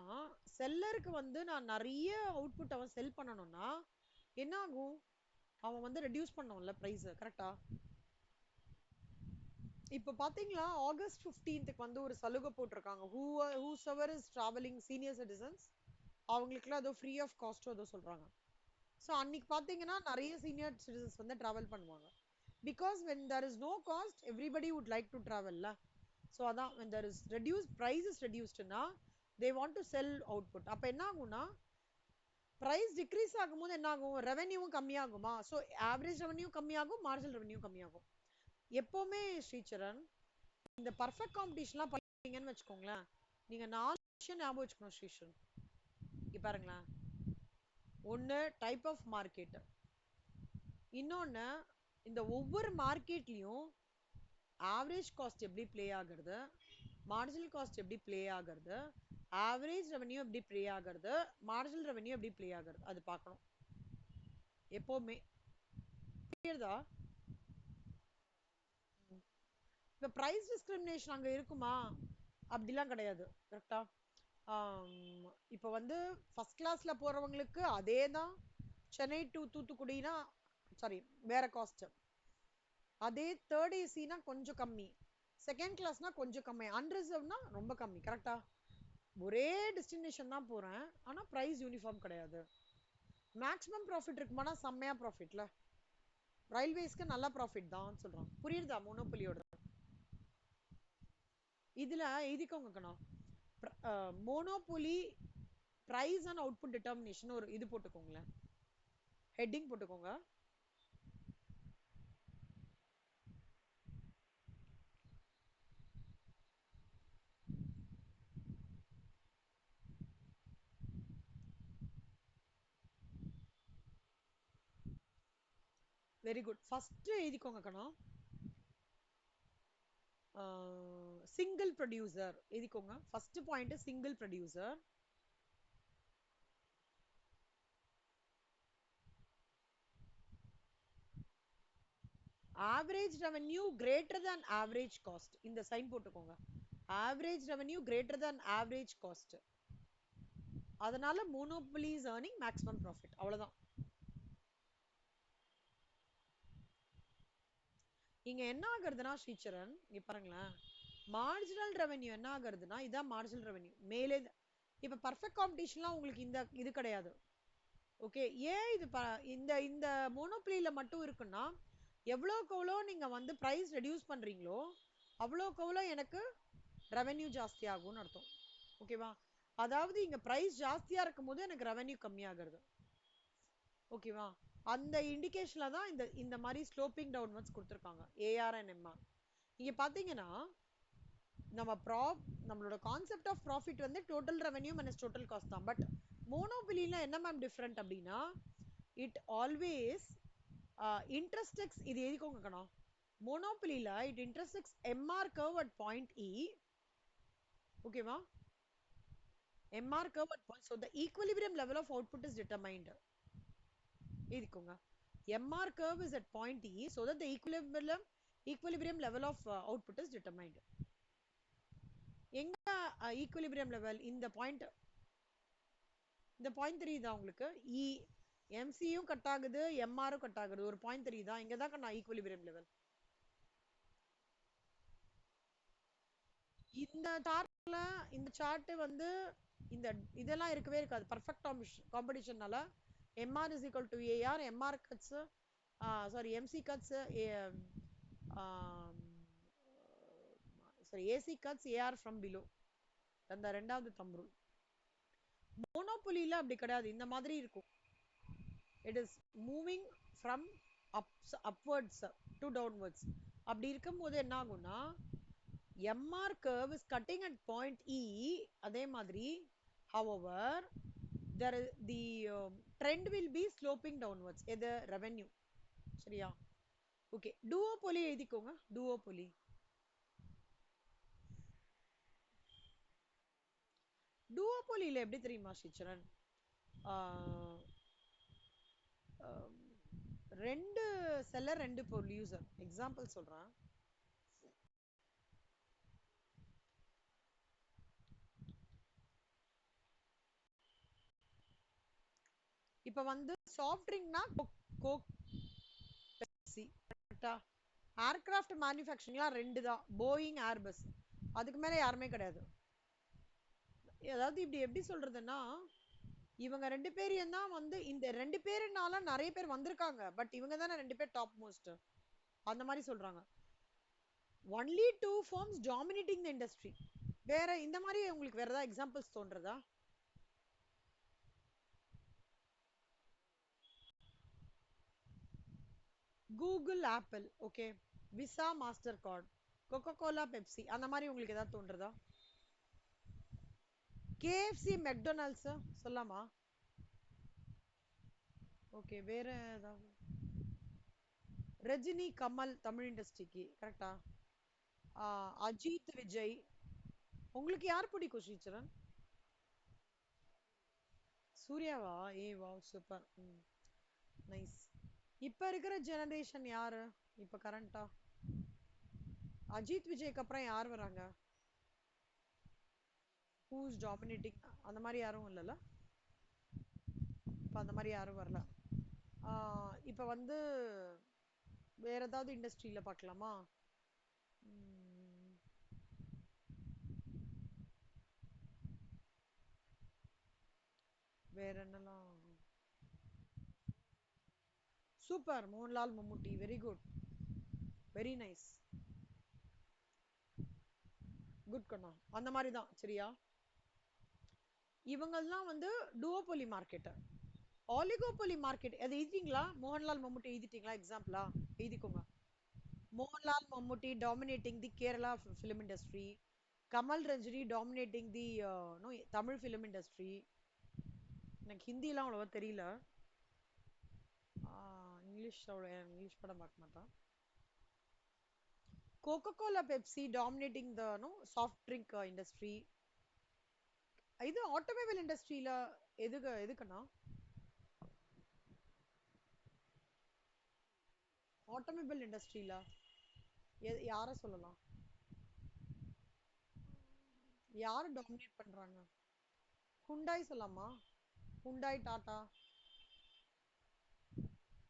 செல்லருக்கு வந்து நான் நிறைய அவுட்புட் அவன் செல் பண்ணணும்னா என்ன ஆகும்? அவன் வந்து ரெடியூஸ் பண்ணும்ல பிரைஸ். கரெக்டா? இப்போ பாத்தீங்களா ஆகஸ்ட் 15க்கு வந்து ஒரு சலுகை போட்டிருக்காங்க. whosoever is traveling senior citizens அவங்களுக்குலாம் ஏதோ ஃப்ரீ ஆஃப் காஸ்டோ ஏதோ சொல்றாங்க. ஸோ அன்னைக்கு பாத்தீங்கன்னா நிறைய சீனியர் சிட்டிசன்ஸ் வந்து டிராவல் பண்ணுவாங்க. Because when there is no cost everybody would like to travel ல. ஸோ அதான் when there is reduced price is reducedனா they want to sell output. அப்ப என்ன ஆகும்னா பிரைஸ் டிக்ரீஸ் ஆகும்போது என்ன ஆகும்? ரெவென்யூவும் கம்மியாகுமா? ஸோ ஆவரேஜ் ரெவென்யூ கம்மியாகும், மார்ஜினல் ரெவென்யூ கம்மியாகும். எப்பவுமே ஸ்ரீச்சரன் இந்த பர்ஃபெக்ட் காம்படிஷன்லாம் பண்ணீங்கன்னு வச்சுக்கோங்களேன், நீங்க 4 விஷயம் ஞாபகம் வச்சுக்கணும் ஸ்ரீச்சரன். இங்க பாருங்களேன், ஒன்னு டைப் ஆஃப் மார்க்கெட், இன்னொன்னு இந்த ஒவ்வொரு மார்க்கெட்லயும் ஆவரேஜ் காஸ்ட் எப்படி பிளே ஆகுறது, மார்ஜினல் காஸ்ட் எப்படி பிளே ஆகுறது, ஆவரேஜ் ரெவென்யூ எப்படி பிளே ஆகுறது, மார்ஜினல் ரெவென்யூ எப்படி பிளே ஆகுறது, அது பார்க்கணும் எப்பவுமே. புரியுதா? இப்ப பிரைஸ் டிஸ்கிரிமினேஷன் அங்க இருக்குமா? அப்படிலாம் கிடையாது. கரெக்டா? இப்போ வந்து ஃபர்ஸ்ட் கிளாஸ்ல போறவங்களுக்கு அதே தான். சென்னை டு தூத்துக்குடினா சாரி வேற காஸ்ட். அதே தேர்ட் ஏசினா கொஞ்சம் கம்மி, செகண்ட் கிளாஸ்னா கொஞ்சம் கம்மி, அன்ரிசர்வ்னா ரொம்ப கம்மி. கரெக்டா? ஒரே டெஸ்டினேஷன் தான் போறேன், ஆனா பிரைஸ் யூனிஃபார்ம் கிடையாது. மேக்ஸிமம் ப்ராஃபிட் இருக்குமானா செம்மையா ப்ராஃபிட்ல. ரயில்வேஸ்க்கு நல்ல ப்ராஃபிட் தான் சொல்றான். புரியுதா மோனோபொலியோட? இதுல எழுதிக்கோங்க கண்ணா, monopoly price and output determination ஒரு இது போட்டுக்கோங்களேன், ஹெட்டிங் போட்டுக்கோங்க. Very good. ஃபர்ஸ்ட் எழுதிக்கோங்க கண்ணா, சிங்கிள் ப்ரொடியூசர் எழுதிக்கோங்க. First point single producer. Average revenue greater than average cost, இந்த சைன் போட்டுக்கோங்க. Average revenue greater than average cost, அதனால monopoly is earning maximum profit. அவ்வளவுதான். இங்க என்ன ஆகுறதுன்னா ஸ்ரீச்சரன் இங்க பாருங்களேன், மார்ஜினல் ரெவென்யூ என்ன ஆகுறதுன்னா இதான் மார்ஜினல் ரெவென்யூ மேலே. இப்ப பர்ஃபெக்ட் காம்படிஷன்லாம் உங்களுக்கு இந்த இது கிடையாது. ஓகே, ஏன் இது இந்த இந்த மோனோபொலியில மட்டும் இருக்குன்னா எவ்வளோக்கு எவ்வளோ நீங்க வந்து பிரைஸ் ரெடியூஸ் பண்றீங்களோ அவ்வளோக்கு எவ்வளோ எனக்கு ரெவென்யூ ஜாஸ்தி ஆகும்னு அர்த்தம். ஓகேவா? அதாவது இங்க பிரைஸ் ஜாஸ்தியா இருக்கும் போது எனக்கு ரெவென்யூ கம்மியாகிறது. ஓகேவா? அந்த இண்டிகேஷன்ல தான் இந்த இந்த மாதிரி ஸ்லோப்பிங் டவுன்வர்ட்ஸ் கொடுத்துருக்காங்க ஏஆர் அண்ட் எம்ஆர். இங்க பாத்தீங்கன்னா நம்மளோட கான்செப்ட் ஆஃப் ப்ராஃபிட் வந்து total revenue minus total cost தான். பட் மோனோபிலில என்ன மேம் டிஃபரெண்ட் அப்படின்னா இட் ஆல்வேஸ் இன்ட்ரெஸ்டெக்ஸ், இது எழுதிக்கோங்க கண்ணா. மோனோபிலில it intersects MR curve at point E. ஓகேவா? MR curve at point. So the equilibrium level of output is determined. எழுதிக்கோங்க. MR curve is at point E so that the equilibrium level of output is determined. எங்க equilibrium level? இந்த point, இந்த point தெரியுதா உங்களுக்கு? E MCயும் cut ஆகுது, MRயும் cut ஆகுது. ஒரு point தெரியுதா? இங்க தான் நான் ஈக்குவலிபிரியம் லெவல். இந்த சார்ட்ல இந்த சார்ட் வந்து இந்த இதெல்லாம் இருக்கவே இருக்காது. பர்ஃபெக்ட் காம்படிஷன்னால MR is equal to AR, MR cuts sorry MC cuts sorry AC cuts AR from below. அந்த ரெண்டாவது தம் ரூல். மோனோபொலியில அப்படி கிடையாது, இந்த மாதிரி இருக்கும். It is moving from upwards to downwards. அப்படி இருக்கும்போது என்ன ஆகும்னா, MR curve is cutting at point E. அதே மாதிரி however the trend will be sloping downwards. எது revenue. சரியா? ஓகே, duopoly எழுதிக்கோங்க. duopoly duopolyல எப்படி தெரியுமா ஸ்ரீச்சரன்? ரெண்டு செல்லர் ரெண்டு ப்ரொடியூசர். எக்ஸாம்பிள் சொல்றேன். இப்ப வந்து சாஃப்ட் ட்ரிங்க்னா கோக், பெப்சி. கரெக்டா? ஏர்கிராஃப்ட் மேனுஃபேக்சரிங்லாம் ரெண்டு தான், போயிங், ஏர்பஸ். அதுக்கு மேல யாருமே கிடையாது. அதாவது இப்படி எப்படி சொல்றதுன்னா, இவங்க ரெண்டு பேரையும் தான் வந்து, இந்த ரெண்டு பேருனால நிறைய பேர் வந்திருக்காங்க, பட் இவங்க தானே ரெண்டு பேர் டாப் மோஸ்ட், அந்த மாதிரி சொல்றாங்க. Only two firms dominating the industry. வேற இந்த மாதிரி உங்களுக்கு வேற ஏதாவது எக்ஸாம்பிள்ஸ் தோன்றதா? Google, Apple, okay, Visa, Mastercard, Coca Cola, Pepsi, அந்த மாதிரி உங்களுக்கு ஏதாவது தோன்றதா? KFC, மெக்டொனால்ட்ஸ் சொல்லாமா? ஓகே, வேற ஏதாவது? ரஜினி, கமல் தமிழ் இண்டஸ்ட்ரிக்கு, கரெக்டா? அஜித், விஜய். உங்களுக்கு யார் பிடிக்கும் ஸ்ரீச்சரன்? சூர்யாவா? ஏ வா, சூப்பர். நைஸ். இப்ப இருக்கிற ஜெனரேஷன் யாரு இப்ப கரண்டா? அஜித் விஜய்க்கு அப்புறம் யார் வராங்க? Who's dominating? அந்த மாதிரி யாரும் இல்லைல்ல. இப்ப அந்த மாதிரி யாரும் வரல. இப்ப வந்து வேற ஏதாவது இண்டஸ்ட்ரியில பார்க்கலாமா? வேற என்னலாம்? Super, Mohanlal, Mammootty, very good, very nice, good கண்ணா. அந்த மாதிரி தான். சரியா? இவங்கெல்லாம் வந்து டூவோபொலி மார்க்கெட். ஆலிகோபொலி மார்க்கெட் அது எழுதிட்டீங்களா? மோகன்லால், மம்முட்டி எழுதிட்டீங்களா? எக்ஸாம்பிளா எழுதிக்கோங்க. Mohanlal, Mammootty dominating the Kerala film industry. Kamal, Rajini dominating the no Tamil film industry. எனக்கு ஹிந்திலாம் அவ்வளோவா தெரியல. இங்கிலீஷ் அவ்வளோ, இங்கிலீஷ் படம் பார்க்க மாட்டேன். Coca Cola, Pepsi dominating the no soft drink industry. இது ஆட்டோமொபைல் இண்டஸ்ட்ரியில எதுக்குன்னா, ஆட்டோமொபைல் இண்டஸ்ட்ரியில யார சொல்லலாம்? யாரு டாமினேட் பண்றாங்க? ஹுண்டாய் சொல்லலாமா? ஹுண்டாய், டாடா,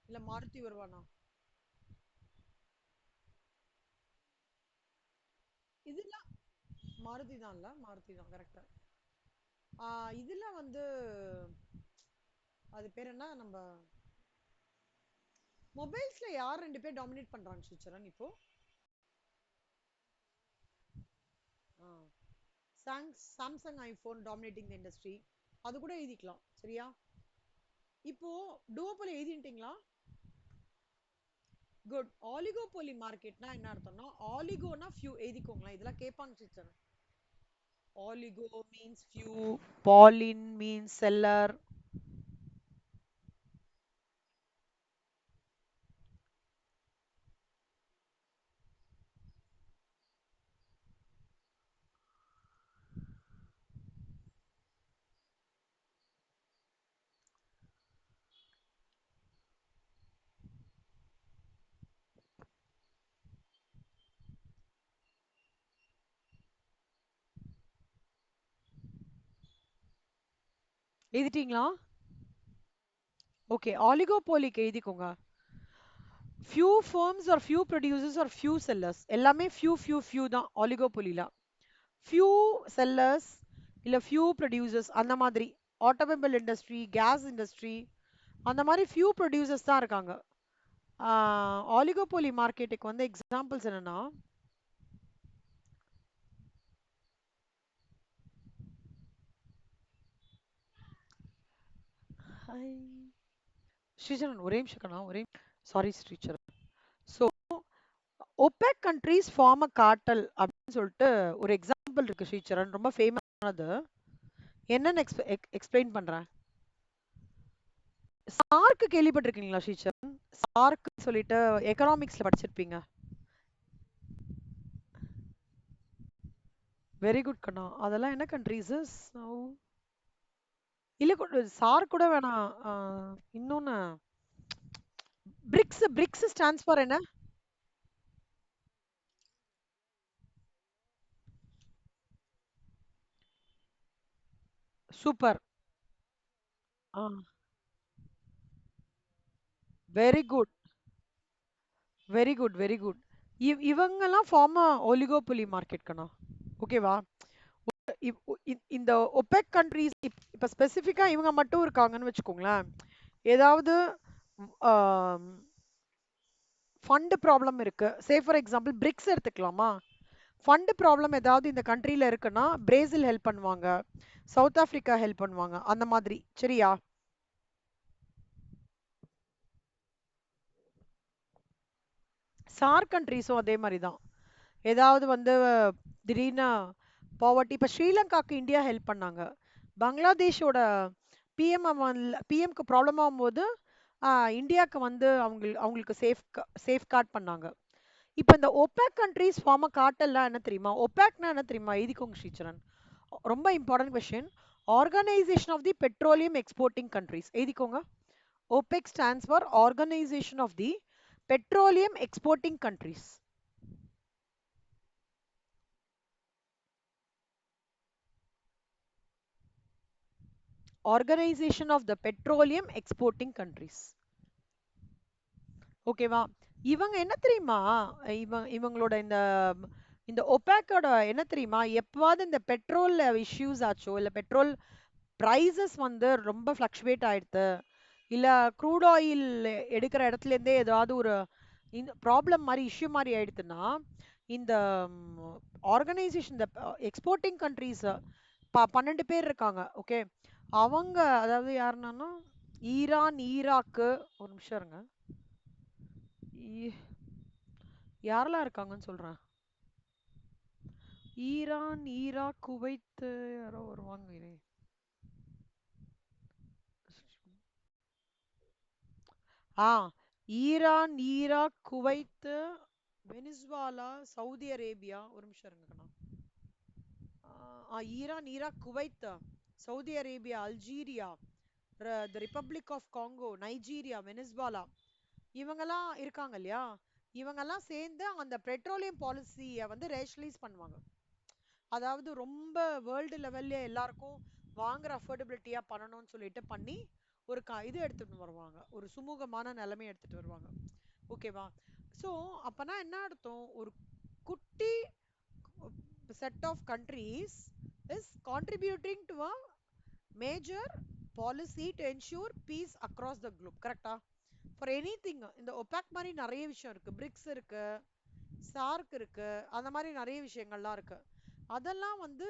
இல்ல மாருதி வருவானா? இதெல்லாம் மாருதி தான். இல்ல மாருதி தான், கரெக்டா? இதுல வந்து அது பேர் என்ன, நம்ம மொபைல்ஸ்ல யார் ரெண்டு பேர் டாமினேட் பண்றாங்க சுச்சரன் இப்போ? சாம்சங், ஐபோன் டாமினேட்டிங் தி இண்டஸ்ட்ரி. அது கூட எழுதிக்கலாம். சரியா? இப்போ டூவோபோலி எழுதிட்டீங்களா? குட். ஆலிகோபோலி மார்க்கெட்னா என்ன அர்த்தம்னா, ஆலிகோனா ஃபியூ எழுதிக்கோங்களா, இதெல்லாம் கேட்பாங்க டீச்சர். ஆலிகோ மீன்ஸ் ஃபியூ, பாலின் மீன்ஸ் செல்லர். எழுதிட்டீங்களா? ஓகே, ஆலிகோபோலிக்கு எழுதிக்கோங்க. Few firms or few producers or few sellers. எல்லாமே few தான் ஆலிகோபோலில. ஃபியூ செல்லர்ஸ் இல்ல ஃபியூ ப்ரொடியூசர்ஸ் அந்த மாதிரி. ஆட்டோமொபைல் இண்டஸ்ட்ரி, கேஸ் இண்டஸ்ட்ரி, அந்த மாதிரி ஃபியூ ப்ரொடியூசர்ஸ் தான் இருக்காங்க. ஆலிகோபோலி மார்க்கெட்டுக்கு வந்து எக்ஸாம்பிள்ஸ் என்னன்னா, ஹாய் ஸ்ரீசரன், ஒரே நிமிஷம் கண்ணா, ஒரே sorry Sricharan. So OPEC countries form a cartel அப்படின்னு சொல்லிட்டு ஒரு எக்ஸாம்பிள் இருக்கு ஸ்ரீசரன், ரொம்ப ஃபேமஸானது. என்னன்னு எக்ஸ்பிளைன் பண்றேன். சார்க் கேள்விப்பட்டிருக்கீங்களா ஸ்ரீசரன்? சார்க் சொல்லிட்டு எக்கனாமிக்ஸ்ல படிச்சிருப்பீங்க. வெரி குட் கண்ணா. அதெல்லாம் என்ன கண்ட்ரீஸ்? இல்ல சார் கூட வேணாம். இன்னொன்னு, பிரிக்ஸ். பிரிக்ஸ் ஸ்டாண்ட்ஸ் ஃபார் என்ன? சூப்பர். ஆ, very good, very good, very good. இவங்கெல்லாம் ஃபார்ம் ஒலிகோபொலி மார்க்கெட் கண்ணா. ஓகேவா? இந்த ஒபெக் கண்ட்ரீஸ் இப்ப ஸ்பெசிஃபிக்கா இவங்க மட்டும் இருக்காங்கன்னு வச்சுக்கோங்களேன். ஏதாவது ஃபண்ட் ப்ராப்ளம் இருக்கு, சே ஃபார் எக்ஸாம்பிள் பிரிக்ஸ் எடுத்துக்கலாமா? ஃபண்ட் ப்ராப்ளம் ஏதாவது இந்த கண்ட்ரில இருக்குன்னா பிரேசில் ஹெல்ப் பண்ணுவாங்க, சவுத் ஆப்பிரிக்கா ஹெல்ப் பண்ணுவாங்க, அந்த மாதிரி. சரியா? சார் கண்ட்ரீஸும் அதே மாதிரி தான். ஏதாவது வந்து திடீர்னு பாவர்ட்டி, இப்போ ஸ்ரீலங்காக்கு இந்தியா ஹெல்ப் பண்ணாங்க. பங்களாதேஷோட பிஎம் பிஎம்க்கு ப்ராப்ளம் ஆகும்போது இந்தியாவுக்கு வந்து அவங்களுக்கு சேஃப் கார்ட் பண்ணாங்க. இப்போ இந்த ஒபேக் கண்ட்ரீஸ் ஃபார்ம் காட்டெல்லாம் என்ன தெரியுமா? ஒபேக்னா என்ன தெரியுமா? எழுதிக்கோங்க ஸ்ரீச்சரன். ரொம்ப important question. Organisation of the petroleum exporting countries. எழுதிக்கோங்க. OPEC stands for Organization of the Petroleum Exporting Countries. Organization of the Petroleum Exporting Countries. ஓகேவா? இவங்க என்ன தெரியுமா? இவங்களோட இந்த இந்த ஒபேக்கோட என்ன தெரியுமா? எப்பவாவது இந்த பெட்ரோல் இஷ்யூஸ் ஆச்சோ, இல்ல பெட்ரோல் பிரைசஸ் வந்து ரொம்ப ஃப்ளக்சுவேட் ஆயிடுது, இல்ல க்ரூட் ஆயில் எடுக்கிற இடத்துல இருந்தே ஏதாவது ஒரு இந்த ப்ராப்ளம் மாதிரி இஷ்யூ மாதிரி ஆயிடுதுன்னா, இந்த ஆர்கனைசேஷன், இந்த எக்ஸ்போர்ட்டிங் கண்ட்ரீஸ் 12 பேர் இருக்காங்க. ஓகே, அவங்க அதாவது யாருன்னா ஈரான், ஈராக்கு, ஒரு நிமிஷம் இருங்க, ஈ- யாரெல்லாம் இருக்காங்கன்னு சொல்றேன். ஈரான், ஈராக், குவைத், யாரோ வருவாங்க இரு. ஆ, Iran, Iraq, Kuwait, Venezuela, Saudi Arabia. ஒரு நிமிஷம் இருங்கண்ணா. Iran, Iraq, Kuwait, Saudi Arabia, Algeria, the Republic of Congo, Nigeria, Venezuela, இவங்கெல்லாம் இருக்காங்க இல்லையா? இவங்கெல்லாம் சேர்ந்து அந்த பெட்ரோலியம் பாலிசியை வந்து ரேஷனலைஸ் பண்ணுவாங்க. அதாவது ரொம்ப வேர்ல்டு லெவல்ல எல்லாருக்கும் வாங்குற அஃபோர்டபிலிட்டியா பண்ணணும்னு சொல்லிட்டு பண்ணி ஒரு இது எடுத்துட்டு வருவாங்க, ஒரு சுமூகமான நிலைமை எடுத்துட்டு வருவாங்க. ஓகேவா? ஸோ அப்பனா என்ன அர்த்தம்? ஒரு குட்டி set of countries is contributing to a major policy to ensure peace across the globe. கரெக்டா? For anything. இந்த ஒபாக் மாதிரி நிறைய விஷயம் இருக்கு, பிரிக்ஸ் இருக்கு, சார்க் இருக்கு, அந்த மாதிரி நிறைய விஷயங்கள்லாம் இருக்கு. அதெல்லாம் வந்து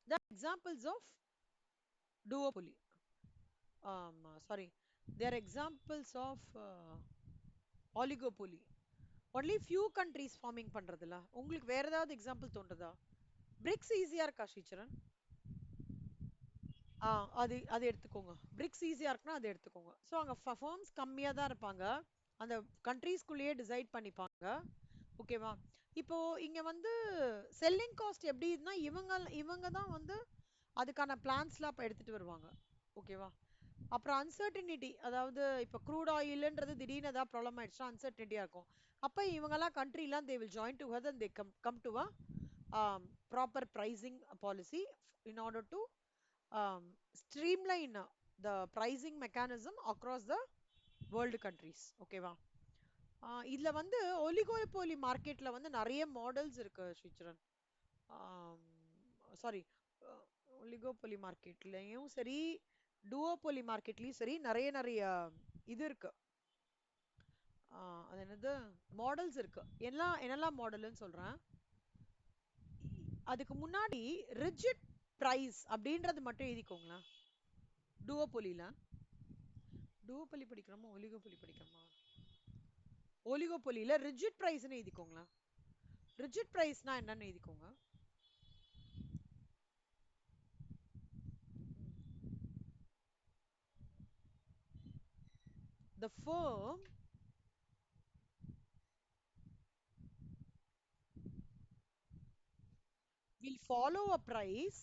the examples of duopoly. Sorry, they are examples of oligopoly. only few countries forming பண்றதுல. உங்களுக்கு வேற ஏதாவது எக்ஸாம்பிள் தோன்றுதா? பிரிக்ஸ் ஈஸியா இருக்கா ஸ்ரீச்சரன்? ஆ, அது அது எடுத்துக்கோங்க. பிரிக்ஸ் ஈஸியா இருக்குன்னா அதை எடுத்துக்கோங்க. ஸோ அங்க ஃபர்ம்ஸ் கம்மியா தான் இருப்பாங்க, அந்த கண்ட்ரீஸ்குள்ளேயே டிசைட் பண்ணிப்பாங்க. ஓகேவா? இப்போ இங்க வந்து செல்லிங் காஸ்ட் எப்படின்னா இவங்க இவங்க தான் வந்து அதுக்கான பிளான்ஸ்லாம் இப்போ எடுத்துட்டு வருவாங்க. ஓகேவா? அப்புறம் அன்சர்டினிட்டி, அதாவது இப்போ க்ரூட் ஆயில்ன்றது திடீர்னு ஏதாவது ப்ராப்ளம் ஆயிடுச்சுன்னா அன்சர்டினிட்டியா இருக்கும். அப்போ இவங்கெல்லாம் கண்ட்ரிலாம் they will join together and they come to a proper pricing policy in order to streamline the pricing mechanism across the world countries. ஓகேவா? இதுல வந்து ஒலிகோபோலி மார்க்கெட்ல வந்து நிறைய மாடல்ஸ் இருக்கு ஸ்ரீச்சரன். சாரி, ஒலிகோபோலி மார்க்கெட்லயும் சரி, டுவோபோலி மார்க்கெட்லயும் சரி, நிறைய நிறைய இது இருக்கு. அது என்னது, மாடல்ஸ் இருக்கு. என்னெல்லாம் மாடல்னு சொல்றேன். அதுக்கு முன்னாடி ரிஜிட் பிரைஸ் அப்படின்றது மட்டும் எழுதிக்கோங்களேன். டூவோபொலில டூவோபொலி படிக்கிறோமா ஒலிகோபொலி படிக்கிறோமா? ஒலிகோபொலில ரிஜிட் பிரைஸ்னு எழுதிக்கோங்களேன். ரிஜிட் பிரைஸ்னா என்னன்னு எழுதிக்கோங்க. The firm will follow a price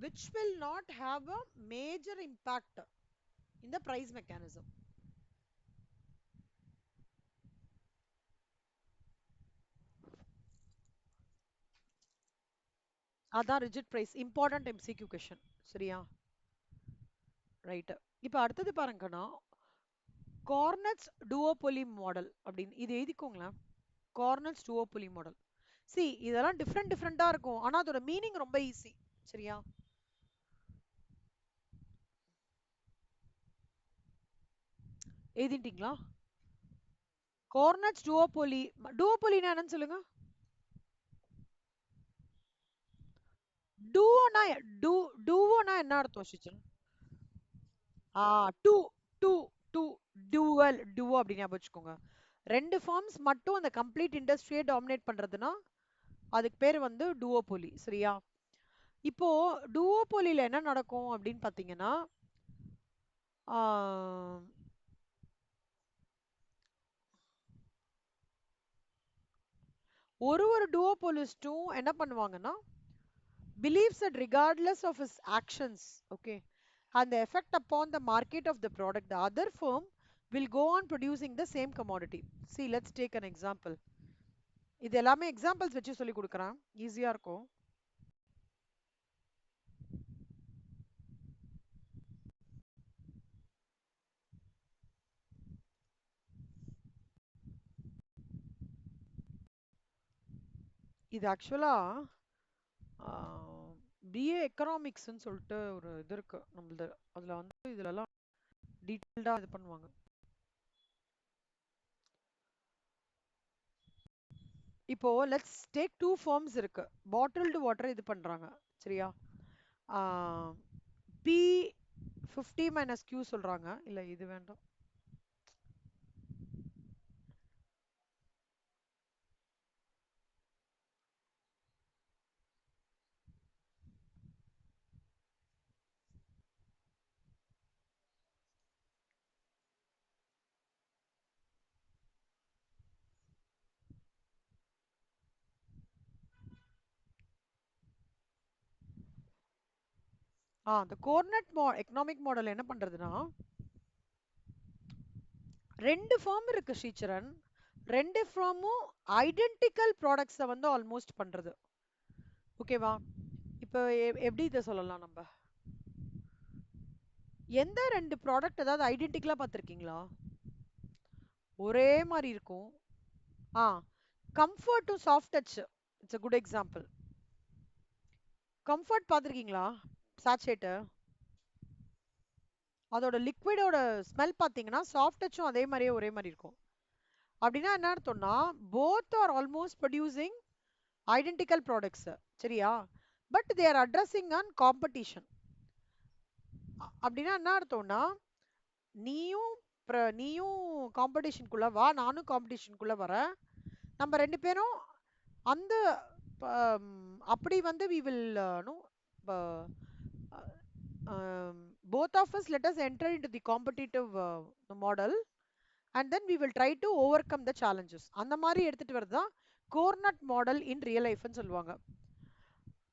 which will not have a major impact in the price mechanism. அதான் rigid price. Important MCQ question. சரியா? ரைட். இப்போ அடுத்தது பாருங்கண்ணா, கார்னட்ஸ் டுவோபொலி மாடல் அப்படின்னு இது எழுதிக்கோங்களேன். கார்னட்ஸ் டுவோபொலி மாடல். சி இதெல்லாம் டிஃப்ரெண்டா இருக்கும், ஆனா அதோட மீனிங் ரொம்ப ஈஸி. சரியா? எழுதிட்டீங்களா? கார்னட்ஸ் டுவோபொலி. டுவோபொலினா என்னன்னு சொல்லுங்க. டூவோனா டூ டூவோனா என்ன அர்த்தம் சிச்சன்? ஆ டூ டூ டூ டூவல் டூவோ அப்படின்னு ஞாபகம் வச்சுக்கோங்க. ரெண்டு ஃபார்ம்ஸ் மட்டும் அந்த கம்ப்ளீட் இண்டஸ்ட்ரியை டாமினேட் பண்றதுன்னா அதுக்கு பேர் வந்து டூவோபொலி. சரியா? இப்போ டூவோபொலியில என்ன நடக்கும் அப்படின்னு பாத்தீங்கன்னா, ஒரு ஒரு டூவோபொலிஸ்டும் என்ன பண்ணுவாங்கன்னா, believes that regardless of his actions, okay, and the effect upon the market of the product, the other firm will go on producing the same commodity. See, let's take an example. இது எல்லாமே examples வச்சு சொல்லி கொடுக்குறேன், ஈஸியா இருக்கும். இது ஆக்சுவலா BA எக்கனாமிக்ஸ்ன்னு சொல்லிட்டு ஒரு இது இருக்கு நம்மளது. அதுல வந்து இதுலலாம் டீட்டெயில்டா இது பண்ணுவாங்க. இப்போ லெட்ஸ் டேக் டூ ஃபார்ம்ஸ் இருக்கு. பாட்டில்டு வாட்டர் இது பண்றாங்க. சரியா? பி 50 மைனஸ் கியூ சொல்றாங்க. இல்ல இது வேண்டாம். அந்த கோர்னட் எக்கனாமிக் மாடல் என்ன பண்றதுன்னா, ரெண்டு ஃபார்ம் இருக்கு ஸ்ரீச்சரன். ரெண்டு ஃபார்மும் ஐடென்டிக்கல் ப்ராடக்ட்ஸை வந்து ஆல்மோஸ்ட் பண்றது. ஓகேவா? இப்போ எப்படி இதை சொல்லலாம் நம்ம? எந்த ரெண்டு ப்ராடக்ட் ஏதாவது ஐடென்டிக்கலா பார்த்துருக்கீங்களா? ஒரே மாதிரி இருக்கும். ஆ Comfort to soft touch, it's a good example. Comfort பார்த்துருக்கீங்களா? சாச்சேட்டு அதோட லிக்விடோட ஸ்மெல் பார்த்தீங்கன்னா சாஃப்ட் டச்சும் அதே மாதிரியே ஒரே மாதிரி இருக்கும். அப்படின்னா என்ன அர்த்தம்னா, both are almost producing identical products. சரியா? But they are addressing on competition. அப்படின்னா என்ன அர்த்தம்னா, நீயும் நீயும் காம்படிஷனுக்குள்ள வா, நானும் காம்படிஷனுக்குள்ள வரேன். நம்ம ரெண்டு பேரும் அந்த அப்படி வந்து we will no both of us let us enter into the competitive model and then we will try to overcome the challenges. அந்த மாதிரி எடுத்துட்டு வரதான் கோர்னட் மாடல் இன் ரியல் லைஃப்னு சொல்லுவாங்க.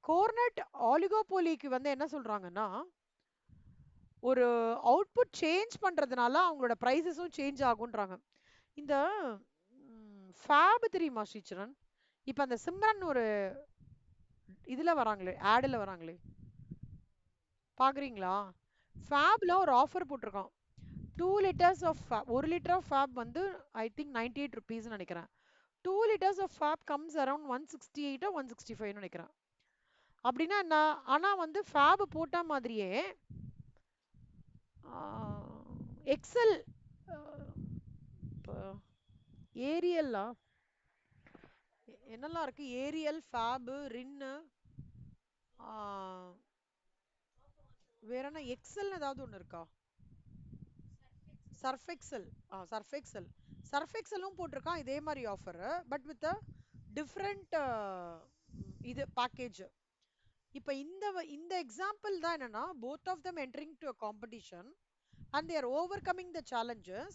கோர்னட் ஆலிகோபோலிக்கு வந்து என்ன சொல்றாங்கன்னா, ஒரு அவுட்புட் சேஞ்ச் பண்றதுனால அவங்களோட பிரைசஸும் சேஞ்ச் ஆகுன்றாங்க. இந்த ஃபேப் தெரியுமா ஸ்ரீச்சரன்? இப்ப அந்த சிம்ரன் ஒரு இதுல வராங்களே, ஆடுல வராங்களே, பாக்குறீங்களா? ஃபேப்ல ஒரு ஆஃபர் போட்டிருக்கான். 2 லிட்டர்ஸ் ஆஃப் ஒரு லிட்டர் ஆஃப் ஃபேப் வந்து ஐ திங்க் 98 ருபீஸ் நினைக்கிறேன். 2 liters of fab comes around 168 or 165 நினைக்கிறேன். அப்படின்னா என்ன? ஆனா வந்து ஃபேப் போட்ட மாதிரியே எக்ஸல் ஏரியல்லா என்னெல்லாம் இருக்கு? ஏரியல், ஃபேப், ரின்னு, ஆ, வேற என்ன எக்ஸல் ஏதாவது ஒண்ணு இருக்கா? Surf Excel. Surf Excel. Surf எக்ஸலும் போட்டிருக்கான் இதே மாதிரி ஆஃபர், பட் வித் டிஃப்ரெண்ட் இது பேக்கேஜ். இப்ப இந்த எக்ஸாம்பிள் தான் என்னன்னா, both of them entering to a competition and they are overcoming the challenges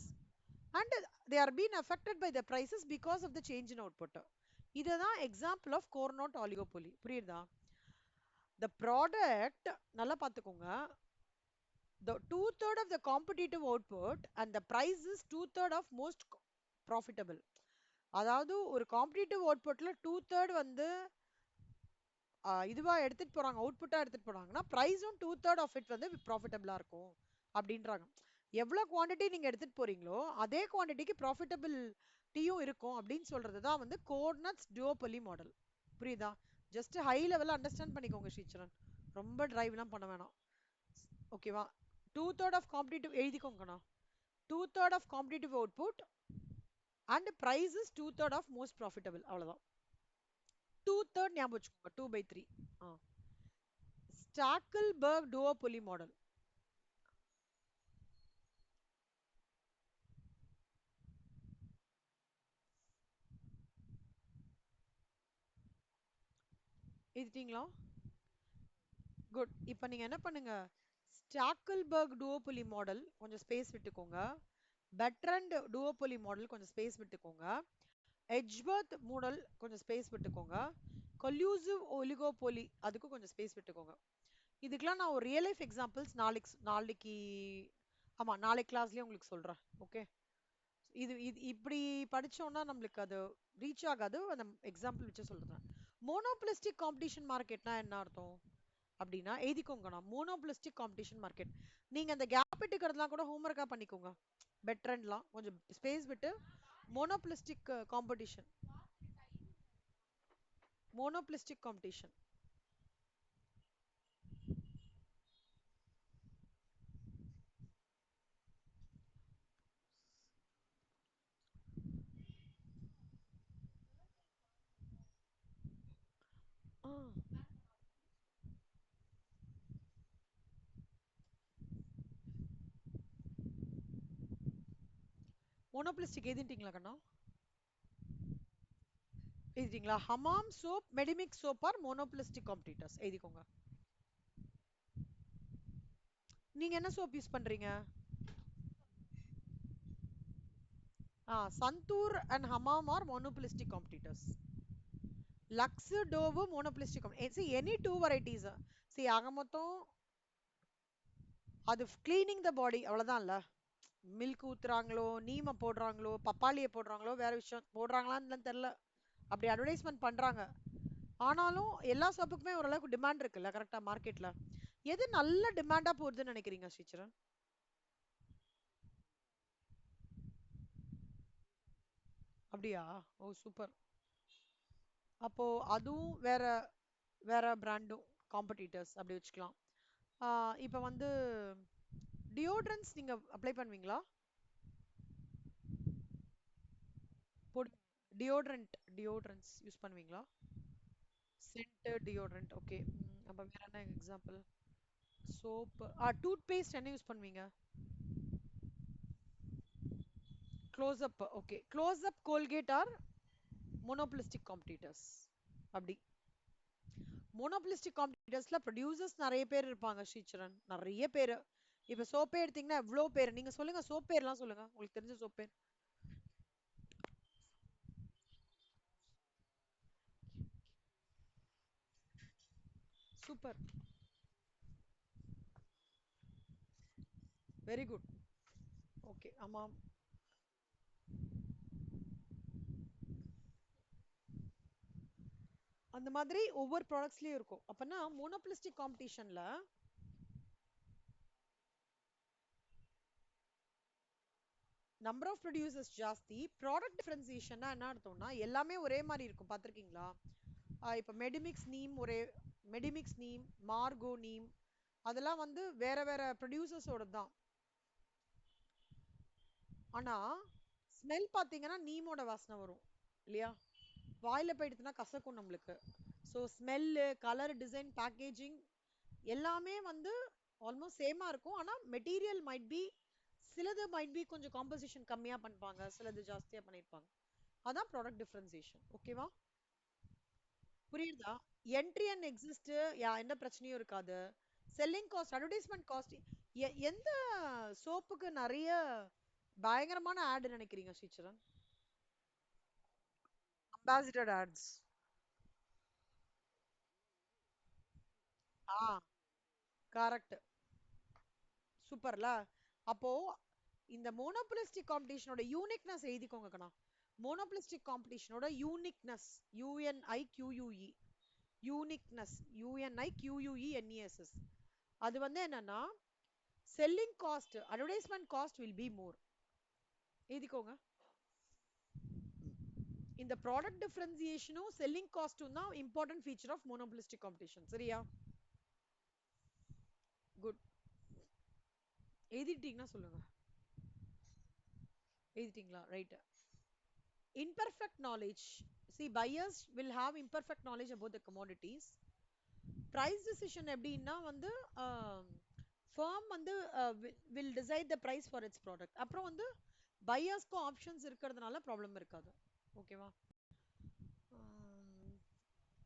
and they are being affected by the prices because of the change in output. இதுதான் example of கோர்னோட் oligopoly. புரியுதா? the product, நல்லா பாத்துக்கோங்க, the two-third of the competitive output and the price is two-third of most profitable. அதாவது ஒரு competitive அவுட்புட்ல two third வந்து இதுவா எடுத்துட்டு போறாங்க, அவுட்புட்டா எடுத்துட்டு போறாங்கன்னா பிரைஸும் டூ தேர்ட் ஆஃப் இட் வந்து ப்ராஃபிட்டபிளா இருக்கும் அப்படின்றாங்க. எவ்வளவு குவாண்டிட்டி நீங்க எடுத்துட்டு போறீங்களோ அதே குவாண்டிட்டிக்கு ப்ராஃபிட்டபிலிட்டியும் இருக்கும் அப்படின்னு சொல்றதுதான் வந்து கோர்னட்ஸ் டியோபலி மாடல். புரியுதா? ஜஸ்ட் ஹை லெவல்ல அண்டர்ஸ்டாண்ட் பண்ணிக்கோங்க ஸ்ரீச்சரன், ரொம்ப டிரைவ்லாம் பண்ண வேணாம். ஓகேவா? டூ தேர்ட் ஆஃப் காம்படிட்டிவ் எழுதிக்கோங்கண்ணா. Two third of competitive output and price is two third of most profitable. அவ்வளவுதான். டூ தேர்ட் ஞாபகம் வச்சுக்கோங்க, 2/3. Stackelberg duopoly model. எழுதிட்டீங்களா? குட். இப்போ நீங்க என்ன பண்ணுங்க, ஸ்டாக்கிள்பர்க் duopoly மாடல் கொஞ்சம் ஸ்பேஸ் விட்டுக்கோங்க, பெட்ரண்ட் duopoly மாடல் கொஞ்சம் ஸ்பேஸ் விட்டுக்கோங்க, எட்ஜ்வர்த் மாடல் கொஞ்சம் ஸ்பேஸ் விட்டுக்கோங்க, கொல்யூசிவ் ஒலிகோபோலி அதுக்கும் கொஞ்சம் ஸ்பேஸ் விட்டுக்கோங்க. இதுக்கெல்லாம் நான் ஒரு ரியல் லைஃப் எக்ஸாம்பிள்ஸ் நாளைக்கு ஆமா நாளைக்கு கிளாஸ்லயே உங்களுக்கு சொல்றேன். ஓகே? இது இது இப்படி படிச்சோம்னா நம்மளுக்கு அது ரீச் ஆகாது. அந்த எக்ஸாம்பிள் வச்சு சொல்றேன். மோனோபிளிஸ்டிக் காம்படிஷன் மார்க்கெட்னா என்ன அர்த்தம் அப்படின்னா, எழுதிக்கோங்க. மோனோபிளிஸ்டிக் காம்படிஷன் மார்க்கெட். நீங்க அந்த கேப் விட்டுக்கிறதுலாம் கூட ஹோம்ஒர்க்கா பண்ணிக்கோங்க. பெட்ரன்லாம் கொஞ்சம் ஸ்பேஸ் விட்டு. Monopolistic competition. Monopolistic competition. Monopolistic எழுதிட்டீங்களா கண்ணா? எழுதிட்டீங்களா? Hamam soap, Medimix soap are monopolistic competitors. எழுதிக்கோங்க. நீங்க என்ன சோப் யூஸ் பண்றீங்க? Santoor and Hamam are monopolistic competitors. Lux, Dove monopolistic. see any two varieties. see ஆக மொத்தம் அது கிளீனிங் த பாடி அவ்வளவுதான்ல. மில்க் ஊத்துறாங்களோ, நீம போடுறாங்களோ, பப்பாளிய போடுறாங்களோ வேற விஷயம், போடுறாங்களான்னு தெரியல, அப்படி அட்வர்டைஸ்மெண்ட் பண்றாங்க. ஆனாலும் எல்லா சோப்புக்குமே ஓரளவுக்கு டிமாண்ட் இருக்குல்ல கரெக்டா மார்க்கெட்ல. எது நல்ல டிமாண்டா போகுதுன்னு நினைக்கிறீங்க ஸ்ரீச்சரன்? அப்படியா? ஓ சூப்பர். அப்போ அதுவும் வேற வேற பிராண்டும் காம்படிட்டர்ஸ் அப்படி வச்சுக்கலாம். இப்போ வந்து டியோட்ரன்ஸ் நீங்க அப்ளை பண்ணுவீங்களா? போடு. டியோட்ரன்ஸ் யூஸ் பண்ணுவீங்களா? Scent deodorant. ஓகே. அப்ப வேற என்ன எக்ஸாம்பிள்? சோப். டூத் பேஸ்ட் என்ன யூஸ் பண்ணுவீங்க? Close up. Okay. Close up, Colgate are monopolistic competitors. அப்படி மோனோபிளிஸ்டிக் காம்படிட்டர்ஸ்ல ப்ரொடியூசர்ஸ் நிறைய பேர் இருப்பாங்க ஸ்ரீச்சரன், நிறைய பேர். இப்ப சோப்பே எடுத்தீங்கன்னா எவ்வளவு பேர், நீங்க சொல்லுங்க சோப் பேர்லாம் சொல்லுங்க, உங்களுக்கு தெரிஞ்ச சோப் பேர். சூப்பர். Very good. ஓகே. ஆமாம். அந்த மாதிரி ஒவ்வொரு ப்ராடக்ட்ஸ்லயும் இருக்கும். அப்பனா மோனோபிளிஸ்டிக் காம்படிஷன்ல நம்பர் ஆஃப் ப்ரொடியூசர்ஸ் ஜாஸ்தி, ப்ராடக்ட் டிஃபரன்சியேஷன்னா என்ன அர்த்தம்னா எல்லாமே ஒரே மாதிரி இருக்கும். பார்த்துருக்கீங்களா? இப்போ மெடிமிக்ஸ் நீம், மார்கோ நீம், அதெல்லாம் வந்து வேற வேற ப்ரொடியூசர்ஸோட தான். ஆனா ஸ்மெல் பார்த்தீங்கன்னா நீமோட வாசனை வரும் இல்லையா? வாயில போயிடுச்சுன்னா கசக்கும் நம்மளுக்கு. So smell, colour, design, packaging எல்லாமே வந்து ஆல்மோஸ்ட் சேமா இருக்கும். ஆனா மெட்டீரியல் மைட் பி சிலது மைட் பி கொஞ்சம் காம்போசிஷன் கம்மியா பண்ணுவாங்க, சிலது ஜாஸ்தியா பண்ணிருப்பாங்க. அதான் ப்ராடக்ட் டிஃபரன்சியேஷன். ஓகேவா? புரியுதா? என்ட்ரி அண்ட் எக்ஸிஸ்ட் எந்த பிரச்சனையும் இருக்காது. செல்லிங் காஸ்ட், அட்வர்டைஸ்மெண்ட் காஸ்ட், எந்த சோப்புக்கு நிறைய பயங்கரமான ஆட் நினைக்கிறீங்க ஸ்ரீச்சரன்? Ambassador ads. ஆ கரெக்ட். சூப்பர்ல. அப்போ இந்த மோனோபோலிஸ்டிக் காம்படிஷனோட யூனிக்னஸ் எழுதிக்கோங்க கண்ணா. Monopolistic காம்படிஷனோட uniqueness, யூஎன்ஐக்யூயூஇ, uniqueness, யூஎன்ஐக்யூயூஇஎன்இஎஸ்எஸ். அது வந்து என்னன்னா selling cost, advertisement cost will be more. எழுதிக்கோங்க. இந்த ப்ராடக்ட் டிஃபரன்சியேஷனும் செல்லிங் காஸ்டும் தான் important feature of monopolistic competition. சரியா? குட். எழுதிட்டீங்கன்னா சொல்லுங்க. எழுதிட்டீங்களா? Right. Imperfect knowledge. See, buyers will have imperfect knowledge about the commodities. Price decision எப்படின்னா வந்து firm வந்து will decide the price for its product. அப்புறம் வந்து buyers-க்கும் ஆப்ஷன்ஸ் இருக்கிறதுனால problem இருக்காது. ஓகேவா?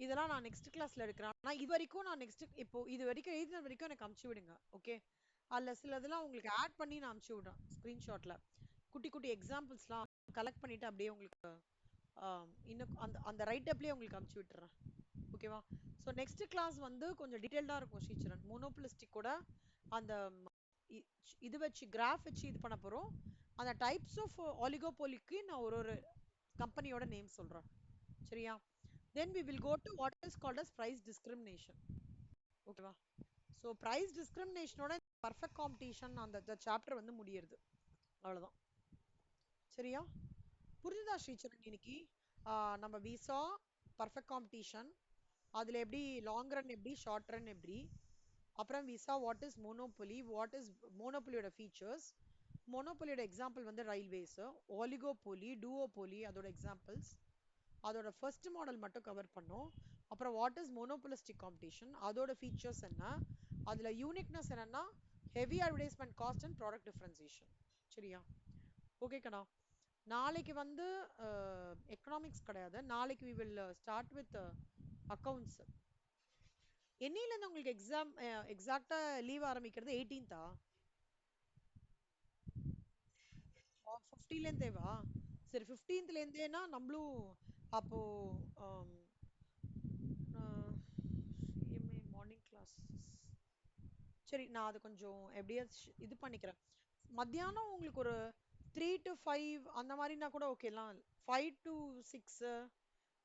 இதெல்லாம் நான் நெக்ஸ்ட் கிளாஸ்ல எடுக்கிறேன். ஆனா இது வரைக்கும் நான் நெக்ஸ்ட் இப்போ இது வரைக்கும் எழுதின வரைக்கும் எனக்கு அமுச்சு விடுங்க. ஓகே? அதுல சிலதெல்லாம் உங்களுக்கு ஆட் பண்ணி நான் அமுச்சு விடுறேன் ஸ்கிரீன்ஷாட்ல. குட்டி குட்டி எக்ஸாம்பிள்ஸ்லாம் கலெக்ட் பண்ணிட்டு அப்படியே உங்களுக்கு இன்னும் அந்த அந்த ரைட் அப்லயே உங்களுக்கு அமுச்சு விட்டுறேன். ஓகேவா? ஸோ நெக்ஸ்ட் கிளாஸ் வந்து கொஞ்சம் டீடைல்டா இருக்கும் ஸ்ரீச்சரன். மோனோபோலிஸ்டிக் கூட அந்த இது வச்சு கிராஃப் வச்சு இது பண்ண போறோம். அந்த டைப்ஸ் ஆஃப் ஆலிகோபோலிக்கு நான் ஒரு ஒரு கம்பெனியோட நேம் சொல்றேன். சரியா? Then we will go to what is called as price discrimination. ஓகேவா? ஸோ price discriminationோட பர்ஃபெக்ட் காம்படிஷன் அந்த சாப்டர் வந்து முடியுது. அவ்வளவுதான். சரியா? புரிஞ்சுதா ஸ்ரீச்சரன்? இன்னைக்கு நம்ம விசா பர்ஃபெக்ட் காம்படிஷன், அதுல எப்படி லாங் ரன், எப்படி ஷார்ட் ரன், எப்படி அப்புறம் விசா what is monopoly, what is மோனோபொலியோட ஃபீச்சர்ஸ், மோனோபொலியோட எக்ஸாம்பிள் வந்து ரயில்வேஸ், ஒலிகோபோலி, டூவோபோலி அதோட எக்ஸாம்பிள்ஸ், அதோட ஃபர்ஸ்ட் மாடல் மட்டும் கவர் பண்ணோம். அப்புறம் வாட் இஸ் மோனோபோலிஸ்டிக் காம்படிஷன், அதோட ஃபீச்சர்ஸ் என்ன, அதுல யூனிக்னஸ் என்னன்னா heavy advertisement cost and product differentiation. சரியா? ஓகே கண்ணா. நாளைக்கு வந்து எக்கனாமிக்ஸ் கிடையாது. நாளைக்கு we will start with accounts. என்னையில இருந்து உங்களுக்கு எக்ஸாம் எக்ஸாக்ட்டா லீவ் ஆரம்பிக்கிறது? 18th-ஆ? 15ல இருந்தேவா? சரி 15ல இருந்தேனா நம்மளும் அப்போ சிஎம்ஏ மார்னிங் கிளாஸ். சரி நான் அது கொஞ்சம் எப்படியா இது பண்ணிக்கிறேன். மத்தியானம் உங்களுக்கு ஒரு 3 to 5 அந்த மாதிரினா கூட ஓகேலாம். 5 to 6,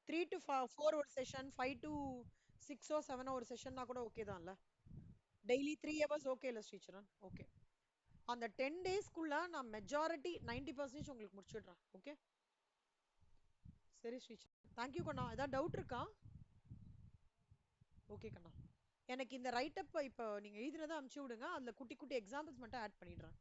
3 to 4 ஒரு செஷன், 5 to 6 or 7 ஒரு செஷன்னா கூட ஓகே தான்ல. டெய்லி 3 hours ஓகே இல்ல ஸ்ரீச்சரன்? ஓகே. அந்த 10 டேஸ்க்குள்ள நான் மெஜாரிட்டி 90% உங்களுக்கு முடிச்சிடுறேன். ஓகே? சரி ஸ்ரீச்சரன். தேங்க்யூ கண்ணா. ஏதாவது டவுட் இருக்கா? ஓகே கண்ணா. எனக்கு இந்த ரைட் அப் இப்போ நீங்க எழுதினதை அனுப்பிச்சு விடுங்க. அதுல குட்டி குட்டி எக்ஸாம்பிள்ஸ் மட்டும் ஆட் பண்ணிடுறேன்.